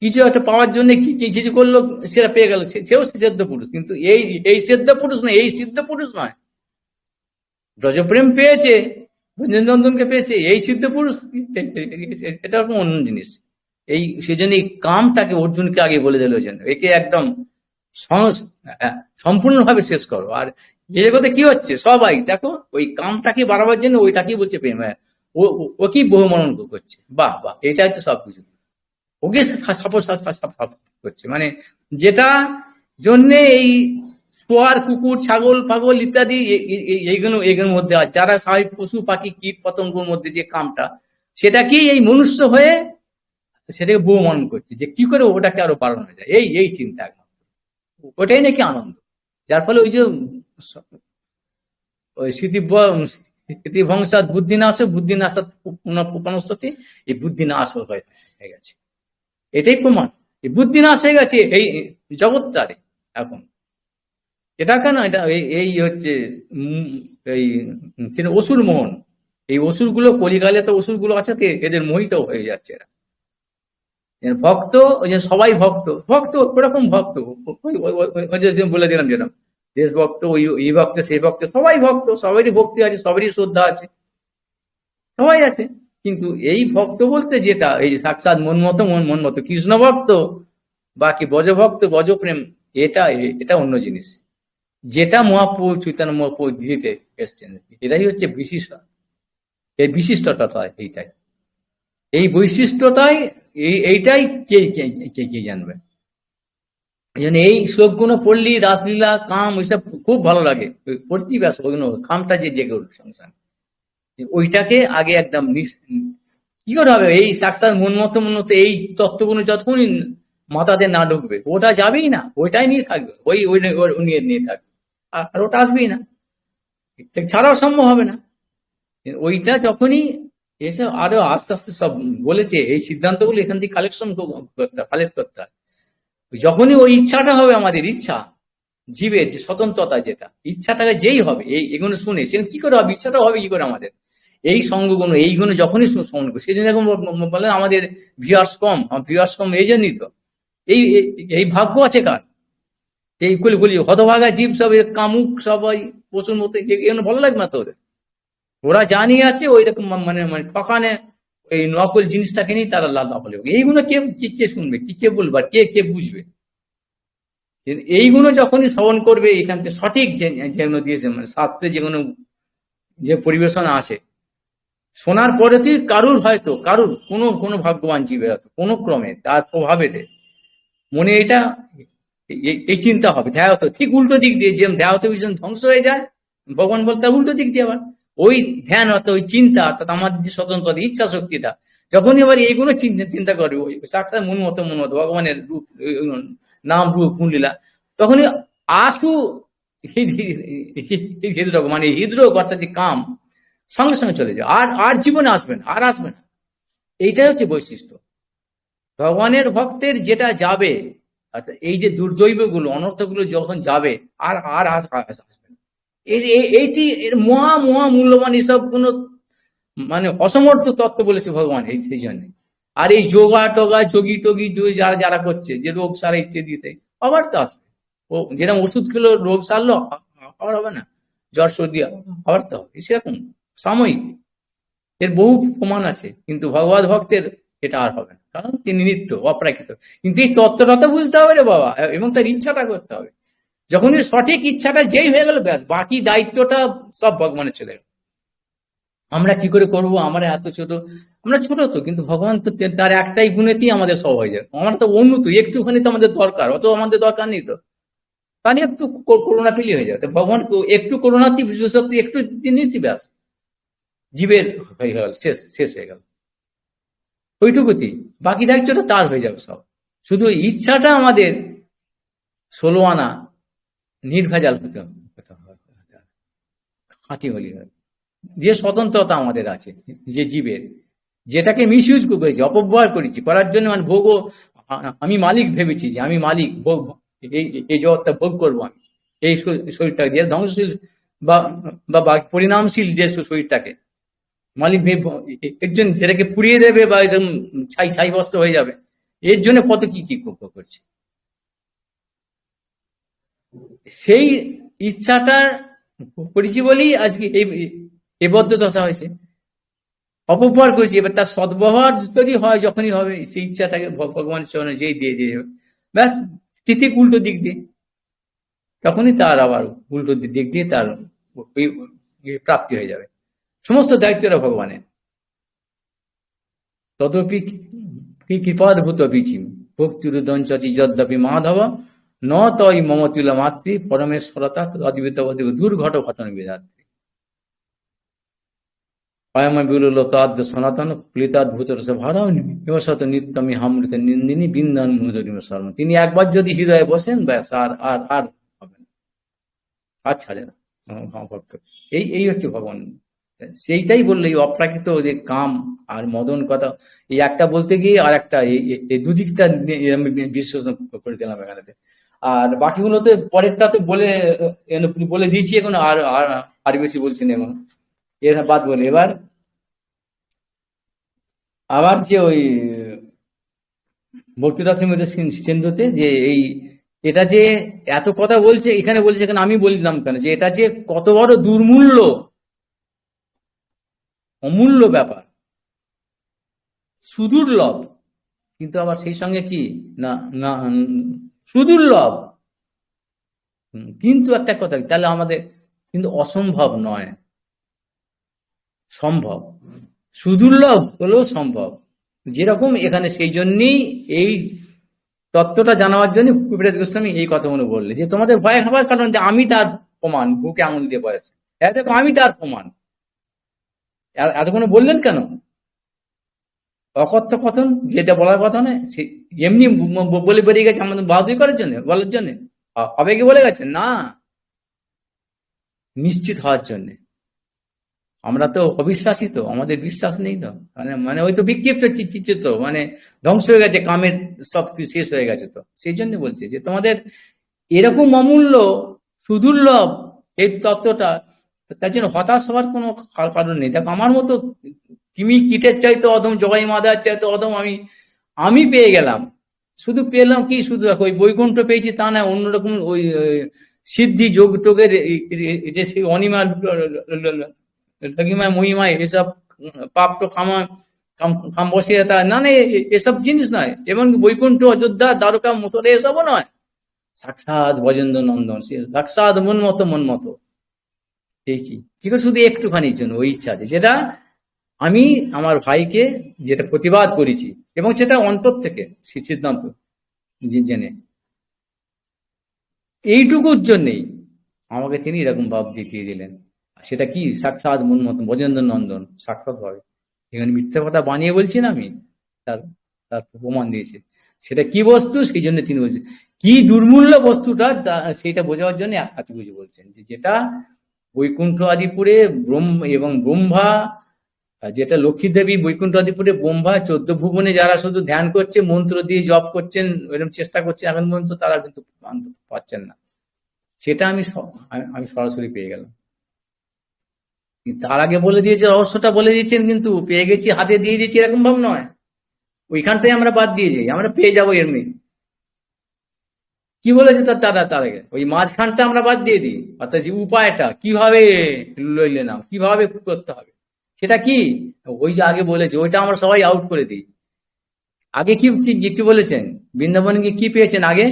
কিছু একটা পাওয়ার জন্য কিছু করলো, সেটা পেয়ে গেল, সেও সিদ্ধ পুরুষ। কিন্তু এই সিদ্ধ পুরুষ নয়, এই সিদ্ধ পুরুষ নয়। ব্রজপ্রেম পেয়েছে, নন্দনকে পেয়েছে, এই সিদ্ধ পুরুষ, এটা অন্য জিনিস। এই সেজন্য এই কামটাকে অর্জুনকে আগে বলে দিল, যেন একে একদম সম্পূর্ণভাবে শেষ করো। আর এই জগতে কি হচ্ছে, সবাই দেখো ওই কামটাকে বাড়াবার জন্য ওইটাকেই বলছে প্রেম। ও কি বহুমনন করছে, বাহ বাহ, এটা হচ্ছে সবকিছু। ওকে করছে, মানে যেটা জন্যে এই শোয়ার, কুকুর, ছাগল পাগল ইত্যাদি এইগুলোর মধ্যে আছে, যারা স্বাভাবিক পশু পাখি কীট পতঙ্গের মধ্যে যে কামটা, সেটাকেই এই মনুষ্য হয়ে সেটাকে বহুমনন করছে, যে কি করে ওটাকে আরো বাড়ানো যায়, এই চিন্তা, ওটাই নাকি আনন্দ। যার ফলে ওই যে ওই স্মৃতিভ্রংসাৎ বুদ্ধিনাশাৎ পুনঃস্তুতি, এই বুদ্ধিনাশ হয়ে গেছে, এটাই প্রমাণ। এই বুদ্ধিনাশ হয়ে গেছে এই জগৎটারে এখন। এটা কেন, এটা এই হচ্ছে এই অসুর মোহন। এই অসুরগুলো কলিকালে তো অসুরগুলো আছে, এদের মোহিত হয়ে যাচ্ছে এরা। ভক্ত, ওই যে সবাই ভক্ত, ওরকম ভক্ত, বলে দিলাম যেরকম দেশ ভক্ত, এই ভক্ত, সেই ভক্ত, সবাই ভক্ত, সবারই ভক্তি আছে, সবারই শ্রদ্ধা আছে, সবাই আছে। কিন্তু এই ভক্ত বলতে যেটা, এই যে সাক্ষাৎ মন মতো কৃষ্ণ ভক্ত, বাকি ব্রজভক্ত, ব্রজপ্রেম, এটা অন্য জিনিস, যেটা মহাপ্রভু চৈতন্য মহাপ্রভু দিতে এসছেন। এটাই হচ্ছে বিশিষ্ট, এই বিশিষ্টতা এইটাই, এই বৈশিষ্ট্যটাই, এইটাই কে জানবে। এই জন্য এই শ্লোকগুলো পড়লি, রাসলীলা, কাম, ওইসব খুব ভালো লাগে পড়তেই, ব্যাস ওইগুলো কামটা যে জেগে উঠবে সঙ্গে সঙ্গে, ওইটাকে আগে একদম কি করে হবে। এই সাক্ষাৎ মনমতো এই তত্ত্বগুলো যতক্ষণ মাথাতে না ঢুকবে, ওটা যাবেই না, ওইটাই নিয়ে থাকবে, ওই নিয়ে থাকবে, আর ওটা আসবেই না, ছাড়াও সম্ভব হবে না। ওইটা যখনই এসে আরো আস্তে আস্তে সব বলেছে, এই সিদ্ধান্তগুলো এখান থেকে কালেক্ট করতে হয়। যখনই ওই ইচ্ছাটা হবে, আমাদের ইচ্ছা, জীবের যে স্বতন্ত্রতা, যেটা ইচ্ছাটাকে যেই হবে, এগুলো শুনে সে কি করে হবে, ইচ্ছাটা হবে কি করে আমাদের, এই সঙ্গগুলো, এইগুলো যখনই শ্রবণ করবে, সেই জন্য এখন বলে আমাদের ভিউয়ার্স কম, এই জন্যই তো এই ভাগ্য আছে কার, এই গুলি হতভাগা জীব সব, কামুক সবাই পশুর মতো, এগুলো ভালো লাগবে না তো ওদের। ওরা জানিয়ে আছে ওই রকম, মানে ঠকানে এই নকল জিনিসটাকে নিয়ে তারা লাভ বলে, এইগুলো কে শুনবে, কে বলবে, আর কে বুঝবে। এইগুলো যখনই শ্রবণ করবে, এখান থেকে সঠিক যেগুলো দিয়েছে, মানে শাস্ত্রে যেগুলো যে পরিবেশনা আছে, শোনার পরে তুই কারুর কোনো ভাগ্যবান জীবের কোনো ক্রমে তার প্রভাবেতে মনে এটা এই চিন্তা হবে ধ্যায়ত, ঠিক উল্টো দিক দিয়ে, যেমন ধ্যায়ত ভীষণ ধ্বংস হয়ে যায়, ভগবান বলতে উল্টো দিক দিয়ে আবার ওই ধ্যান অর্থাৎ ওই চিন্তা অর্থাৎ আমার যে স্বতন্ত্র ইচ্ছা শক্তিটা, যখনই আবার এইগুলো চিন্তা করবে ওই সাক্ষাৎ মন মতো ভগবানের রূপ, নাম রূপ গুণলীলা, তখনই আশু হৃদরোগ মানে হৃদরোগ অর্থাৎ যে কাম সঙ্গে সঙ্গে চলে যায়, আর জীবনে আসবে না, আর আসবে না। এইটাই হচ্ছে বৈশিষ্ট্য ভগবানের ভক্তের, যেটা যাবে অর্থাৎ এই যে দুর্দৈবগুলো অনর্থগুলো যখন যাবে আর আসবে না। এইটি এর মহা মহা মূল্যবান, এসব কোনো মানে অসমর্থ তত্ত্ব বলেছে ভগবান এই সেই জন্য। আর এই যোগা টোগা যোগী টোগী যারা যারা করছে যে রোগ সারা ইত্যাদিতে, আবার তো আসবে। ও যেরকম ওষুধ খেলো রোগ সারলো, আবার হবে না, জ্বর সর্দি আবার তো হবে, সেরকম সাময়িক, এর বহু প্রমাণ আছে। কিন্তু ভগবত ভক্তের এটা আর হবে না, কারণ তিনি নিত্য অপ্রাকৃত। কিন্তু এই তত্ত্বটা তো বুঝতে হবে রে বাবা, এবং তার ইচ্ছাটা করতে হবে। যখন সঠিক ইচ্ছাটা যেই হয়ে গেল, ব্যাস বাকি দায়িত্বটা সব ভগবানের চলে গেল। আমরা কি করে করবো, আমরা এত ছোট, আমরা ছোট তো, কিন্তু ভগবান তো তার একটাই গুণেতেই আমাদের সব হয়ে যায়। আমরা তো উন্নত, একটুখানি তো আমাদের দরকার, অত আমাদের দরকার নেই তো, তাহলে একটু করোনা পেলে হয়ে যায়। ভগবান একটু করোনা বিশ্বশক্তি একটু জিনিসই ব্যাস জীবের হয়ে গেল, শেষ শেষ হয়ে গেল ওইটুকুতি, বাকি দায়িত্বটা তার হয়ে যাবে সব। শুধু ইচ্ছাটা আমাদের 16 আনা নির্ভেজাল হতে হবে, খাঁটি হলি হবে। যে স্বতন্ত্রতা আমাদের আছে যে জীবের, যেটাকে মিসইউজ করেছি, অপব্যবহার করেছি করার জন্য, মানে ভোগও আমি মালিক ভেবেছি, যে আমি মালিক, ভোগ এই জগৎটা ভোগ করবো আমি, এই শরীরটাকে দিয়ে ধ্বংসশীল বা পরিণামশীল যে শরীরটাকে মালিক একজন যেটাকে পুড়িয়ে দেবে বা একজন ছাই ছাই বস্ত্র হয়ে যাবে, এর জন্য কত কি কি করছে। সেই ইচ্ছাটা করেছি বলেই আজকে এই বদ্ধদশা হয়েছে, অপব্যবহার করেছি। এবার তার সদ্ব্যবহার যদি হয়, যখনই হবে, সেই ইচ্ছাটাকে ভগবানের চরণে যেই দিয়ে দিয়ে যাবে, ব্যাস ঠিক উল্টো দিক দিয়ে, তখনই তার আবার উল্টো দিক দিয়ে তার প্রাপ্তি হয়ে যাবে। সমস্ত দায়িত্বটা ভগবানের। তদপি কি কৃপাদ্ভুত বিচিম ভক্তিরুদঞ্চতি যদ্যপি মাধব ন তৈ মমতুল মাতৃ পরমেশ্বরতা অদ্বিত দুর্ঘট ঘটন বিধাত্রী অয়ম বিলুল তদ্দ সনাতন ক্লিতাদ্ভুত রসে ভরা নিবসত নিত্যমি হামৃত নিন্দিনী বিন্দন মুদরিম শর্ম। তিনি একবার যদি হৃদয়ে বসেন, ব্যাস আর আর আর হবে না, আর ছাড়ে না ভক্ত। এই হচ্ছে ভগবান। সেইটাই বললে এই অপ্রাকৃত যে কাম আর মদন কথা, এই একটা বলতে গিয়ে আর একটা এই দুদিকটা বিশ্লেষণ করে দিলাম এখানে। আর বাকিগুলোতে পরেরটা তো বলে দিয়েছি, এখন আর বেশি বলছি না এখন, এর বাদ বলে। এবার আবার যে ওই ভক্তিরসের মধ্যে সিন্ধুতে যে এটা যে এত কথা বলছে, এখানে বলছে, এখানে আমি বললাম কেন, যে এটা যে কত বড় দুর্মূল্য অমূল্য ব্যাপার, সুদুর্লভ, কিন্তু আবার সেই সঙ্গে কি না না সুদুর্লভ, কিন্তু একটা কথা, তাহলে আমাদের কিন্তু অসম্ভব নয়, সম্ভব, সুদুর্লভ হলেও সম্ভব যেরকম এখানে। সেই জন্যই এই তত্ত্বটা জানাবার জন্য কবিরাজ গোস্বামী এই কথাগুলো বললে, যে তোমাদের ভয় খাবার কারণ যে আমি তার প্রমাণ, বুকে আঙুল দিয়ে বয়স, দেখো আমি তার প্রমাণ। এতক্ষণ বললেন কেন অকথ্য কথন, যেটা বলার কথা নয়, সে এমনি বলে বেরিয়ে গেছে আমাদের বাহাদুরি করার জন্য, বলার জন্য, হবে কি বলে গেছে না, নিশ্চিত হওয়ার জন্য। আমরা তো অবিশ্বাসী, তো আমাদের বিশ্বাস নেই তো, মানে ওই তো বিক্ষিপ্ত চিত্ত, মানে ধ্বংস হয়ে গেছে, কামের সব শেষ হয়ে গেছে, তো সেই জন্য বলছে যে তোমাদের এরকম অমূল্য সুদুর্লভ এই তত্ত্বটা, তার জন্য হতাশ হওয়ার কোনো কারণ নেই। দেখো আমার মতো কিমি কিটের চাইতো অদম, জগাই মাদার চাইতো অদম আমি পেয়ে গেলাম। শুধু পেলাম কি, শুধু দেখো ওই বৈকুণ্ঠ পেয়েছি তা না, অন্যরকম ওই সিদ্ধি যোগ টোগের যে সেই অনিমা মহিমায় এসব প্রাপ্ত খাম বসিয়ে তা না, এসব জিনিস নয়, এবং বৈকুণ্ঠ অযোধ্যা দ্বারকা মতরে এসবও নয়, সাক্ষাৎ ব্রজেন্দ্র নন্দন, সে সাক্ষাৎ মন মতো চেয়েছি, কি করে শুধু একটুখানির জন্য ওই ইচ্ছা আছে, যেটা আমি আমার ভাইকে যেটা প্রতিবাদ করেছি, এবং সেটা অন্তর থেকে সিদ্ধান্ত জেনে এইটুকুর জন্যেই আমাকে তিনি এরকম ভাব দিয়ে দিলেন। সেটা কি? সাক্ষাৎ মনমত ব্রজেন্দ্র নন্দন সাক্ষাৎ ভাবে। এখানে মিথ্যা কথা বানিয়ে বলছি না আমি, তার তার প্রমাণ দিয়েছে। সেটা কি বস্তু, সেই জন্য তিনি বলছেন কি দুর্মূল্য বস্তুটা, সেটা বোঝাবার জন্য এত কিছু বলছেন, যে যেটা বৈকুণ্ঠ আদিপুরে এবং ব্রহ্মা, যেটা লক্ষ্মী দেবী বৈকুণ্ঠ আদিপুরে ব্রহ্মা 14 ভুবনে যারা শুধু ধ্যান করছে, মন্ত্র দিয়ে জপ করছেন, এরকম চেষ্টা করছে এখন পর্যন্ত, তারা কিন্তু পাচ্ছেন না। সেটা আমি সরাসরি পেয়ে গেলাম। তার আগে বলে দিয়েছে, রহস্যটা বলে দিয়েছেন, কিন্তু পেয়ে গেছি, হাতে দিয়ে দিয়েছি, এরকম ভাব নয়। ওইখান থেকে আমরা বাদ দিয়ে যাই, আমরা পেয়ে যাবো এমনি। কি বলেছে তার আগে ওই মাঝখানটা আমরা বাদ দিয়ে দিই, অর্থাৎ যে উপায়টা কিভাবে লইলে নাম, কিভাবে করতে হবে, সেটা কি? ওই যে আগে বলেছে, ওইটা আমরা সবাই আউট করে দিই। আগে কি কি কি বলেছেন? বৃন্দাবনে গিয়ে কি পেয়েছেন আগে?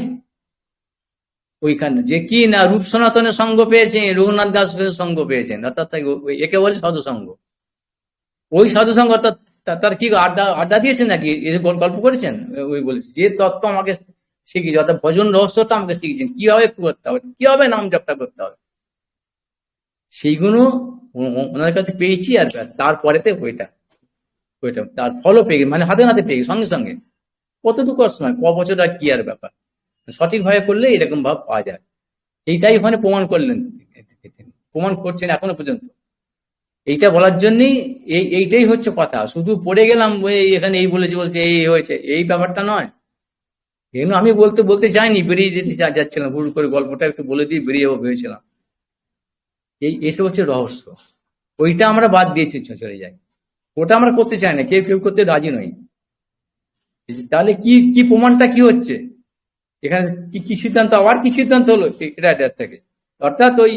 ওইখানে যে কি না, রূপ সনাতনের সঙ্গ পেয়েছেন, রঘুনাথ দাস সঙ্গ পেয়েছেন, অর্থাৎ একে বলে সাধুসঙ্গ। ওই সাধুসঙ্গ অর্থাৎ তার কি আড্ডা আড্ডা দিয়েছেন নাকি, গল্প করেছেন? ওই বলেছে যে তত্ত্ব আমাকে শিখিয়েছে, অর্থাৎ ভজন রহস্যটা আমাকে শিখিয়েছেন, কিভাবে করতে হবে, কিভাবে নাম জপটা করতে হবে, সেইগুলো ওনার কাছে পেয়েছি। আর তারপরেতে ওইটা ওইটা তার ফলও পেয়ে গেছি, মানে হাতে নাতে পেয়ে গেছি সঙ্গে সঙ্গে। কতটুকু সময়, বছর, আর কি আর ব্যাপার, সঠিকভাবে করলে এরকম ভাব পাওয়া যায়। এইটাই ওখানে প্রমাণ করলেন, প্রমাণ করছেন এখনো পর্যন্ত। এইটা বলার জন্যই এইটাই হচ্ছে কথা। শুধু পড়ে গেলাম এখানে এই বলেছে, বলছে এই হয়েছে, এই ব্যাপারটা নয়। এগুলো আমি বলতে চাইনি, বেরিয়ে যেতে যাচ্ছিলাম, ভুল করে গল্পটা একটু বলে দিয়ে বেরিয়ে যাবো ভেবেছিলাম। এসে হচ্ছে রহস্য। ওইটা আমরা বাদ দিয়েছি, চলে যাই, ওটা আমরা করতে চাই না, কেউ কেউ করতে রাজি নই। তাহলে কি কি প্রমাণটা কি হচ্ছে এখানে? কি সিদ্ধান্ত, আবার কি সিদ্ধান্ত হলো এটার থেকে? অর্থাৎ ওই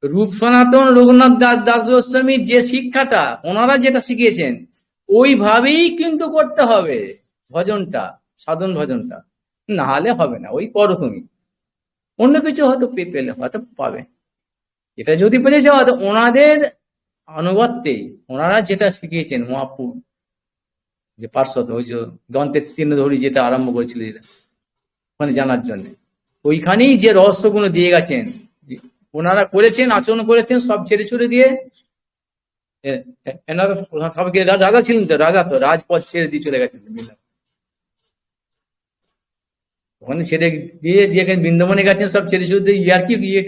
রূপ সনাতন রঘুনাথ দাস গোস্বামীর যে শিক্ষাটা, ওনারা যেটা শিখিয়েছেন, ওইভাবেই কিন্তু করতে হবে ভজনটা, সাধন ভজনটা, না হলে হবে না। ওই করো তুমি, অন্য কিছু হয়তো পেলে হয়তো পাবে। এটা যদি পেয়ে যাও, হয়তো ওনাদের অনুগত্যে ওনারা যেটা শিখিয়েছেন, মহাপুর যে পার্শ্বদ, ওই যে দন্তের তিন ধরি যেটা আরম্ভ করেছিল, যেটা ওখানে জানার জন্য, ওইখানেই যে রহস্যগুলো দিয়ে গেছেন, ওনারা করেছেন, আচরণ করেছেন, সব ছেড়ে ছুড়ে দিয়ে এনারা সবকে, রাজা ছিলেন তো, রাজা তো রাজপথ ছেড়ে দিয়ে চলে গেছেন ওখানে, ছেড়ে দিয়ে দিয়ে বৃন্দাবনে গেছেন, সব ছেড়ে ছুড়ে দিয়ে, ইয়ার কি ইয়ে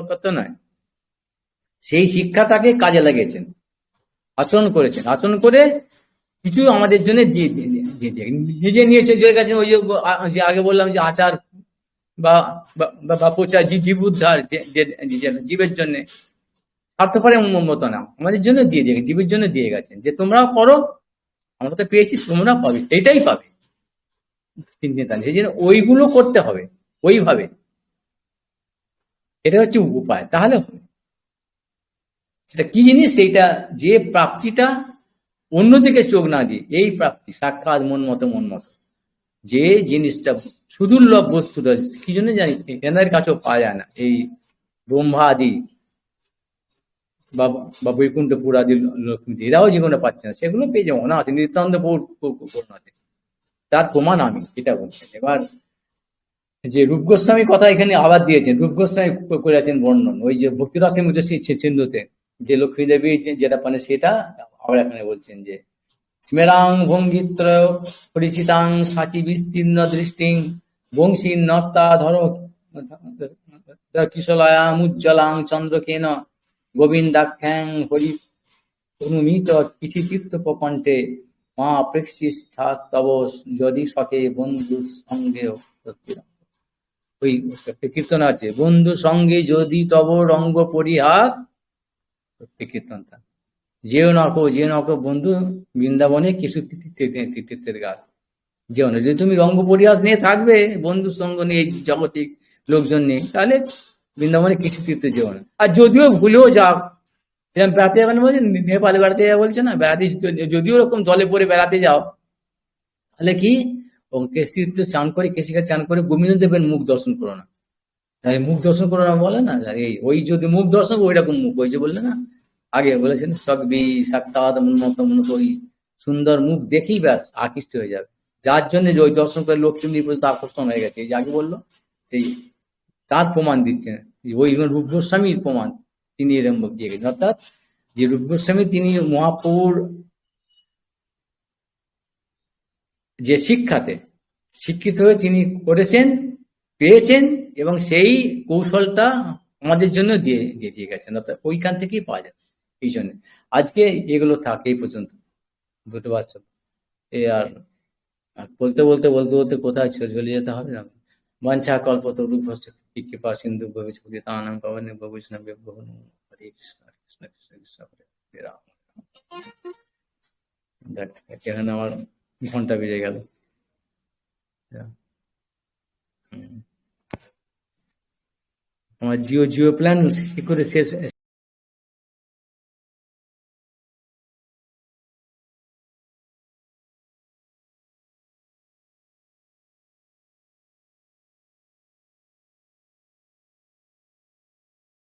করতে নয়। সেই শিক্ষাটাকে কাজে লাগিয়েছেন, আচরণ করেছেন, আচরণ করে কিছু আমাদের জন্য দিয়ে নিজে নিয়ে চলে গেছেন। ওই যে আগে বললাম যে আচার বা প্রচার, জীব উদ্ধার, জীবের জন্য, স্বার্থপরের মতো না, আমাদের জন্য দিয়ে দিয়ে, জীবের জন্য দিয়ে গেছেন, যে তোমরাও করো, আমরা তো পেয়েছি, তোমরা পাবে, এটাই পাবে। সেই জন্য ওইগুলো করতে হবে ওইভাবে, এটা হচ্ছে উপায়, তাহলে হবে। সেটা কি জিনিস? সেইটা যে প্রাপ্তিটা অন্যদিকে চোখ না দিয়ে, এই প্রাপ্তি সাক্ষাৎ মন মতো, যে জিনিসটা সুদুর্লভ বস্তুটা, কি জন্য জানি এনাদের কাছেও পাওয়া যায় না, এই ব্রহ্মা আদি বা বৈকুণ্ঠপুর আদি লক্ষ্মী, এরাও যেগুলো পাচ্ছে না, সেগুলো পেয়ে যাবো না, আছে নিত্যানন্দ আছে। তার প্রমাণ আমি এটা বলছেন। এবার যে রূপ গোস্বামী কথা এখানে আবার দিয়েছেন, রূপ গোস্বামী করেছেন বর্ণন, ওই যে ভক্তিরসে মুজস্বী সিন্ধুতে যে লক্ষ্মী দেবী যেটা পানে, সেটা আবার এখানে বলছেন যে স্মেরাং ভঙ্গিত্র পরিচিতাং সাচি বিস্তীর্ণ দৃষ্টিং বংশী নস্তা ধর কিশলয়াম উজ্জ্বলাং চন্দ্রকেন গোবিন্দাখ্যাং হরি অনুমিত কিছু তীর্থ প্রকণ্ঠে মা প্রেক্ষিস্থাস্তব যদি সখে বন্ধু সঙ্গে। ওই কীর্তন আছে, বন্ধু সঙ্গে যদি তব রঙ্গ পরিহাস, কীর্তনটা যেও নকো বন্ধু বৃন্দাবনে কিছু তীর্থের গাছ, যেও না। যদি তুমি রঙ্গ পরিহাস নিয়ে থাকবে, বন্ধুর সঙ্গ নিয়ে, জগতিক লোকজন নিয়ে, তাহলে বৃন্দাবনে কিছু তীর্থ যেও না। আর যদিও ভুলেও যাও, এরকম বেড়াতে যাবেন বলছে, নেপালে বেড়াতে যাওয়া বলছে না, বেড়াতে যদিও ওরকম জলে পরে বেড়াতে যাও, তাহলে কি ও কেশিতীর্থ চান করে, কেশিকা চান করে গোবিন্দ দেবের মুখ দর্শন করো না, মুখ দর্শন করো না বলে না, এই ওই যদি মুখ দর্শন, ওই রকম মুখ হয়েছে বললে না, আগে বলেছেন সকবি সাক্ষাৎ মনত, ওই সুন্দর মুখ দেখেই ব্যাস আকৃষ্ট হয়ে যাবে, যার জন্য ওই দর্শন করে লক্ষ্মী পর্যন্ত আকর্ষণ হয়ে গেছে, এই যে আগে বললো, সেই তার প্রমাণ দিচ্ছেন, ওই রূপ গোস্বামীর প্রমাণ তিনি এরম দিয়ে গেছেন। অর্থাৎ যে রূপ গোস্বামী তিনি মহাপ্রভুর যে শিক্ষাতে শিক্ষিত হয়ে তিনি করেছেন, পেয়েছেন, এবং সেই কৌশলটা আমাদের জন্য দিয়ে গেছেন, অর্থাৎ ওইখান থেকেই পাওয়া যায়। এই জন্য আজকে এগুলো থাকে এই পর্যন্ত, বুঝতে পারছো? এ আর বলতে বলতে বলতে বলতে কোথায় চলে যেতে হবে না। বাঞ্ছা কল্পতরুভ্যশ্চ কৃপা সিন্ধু ভবেৎ পতিতানাং পাবনেভ্যো বৈষ্ণবেভ্যো নমো। হরে কৃষ্ণ হরে কৃষ্ণ কৃষ্ণ কৃষ্ণ হরে হরে রাম। দেখ এখানে আমার ঘন্টা বেজে গেল। আমার জিও প্ল্যান কি করে শেষ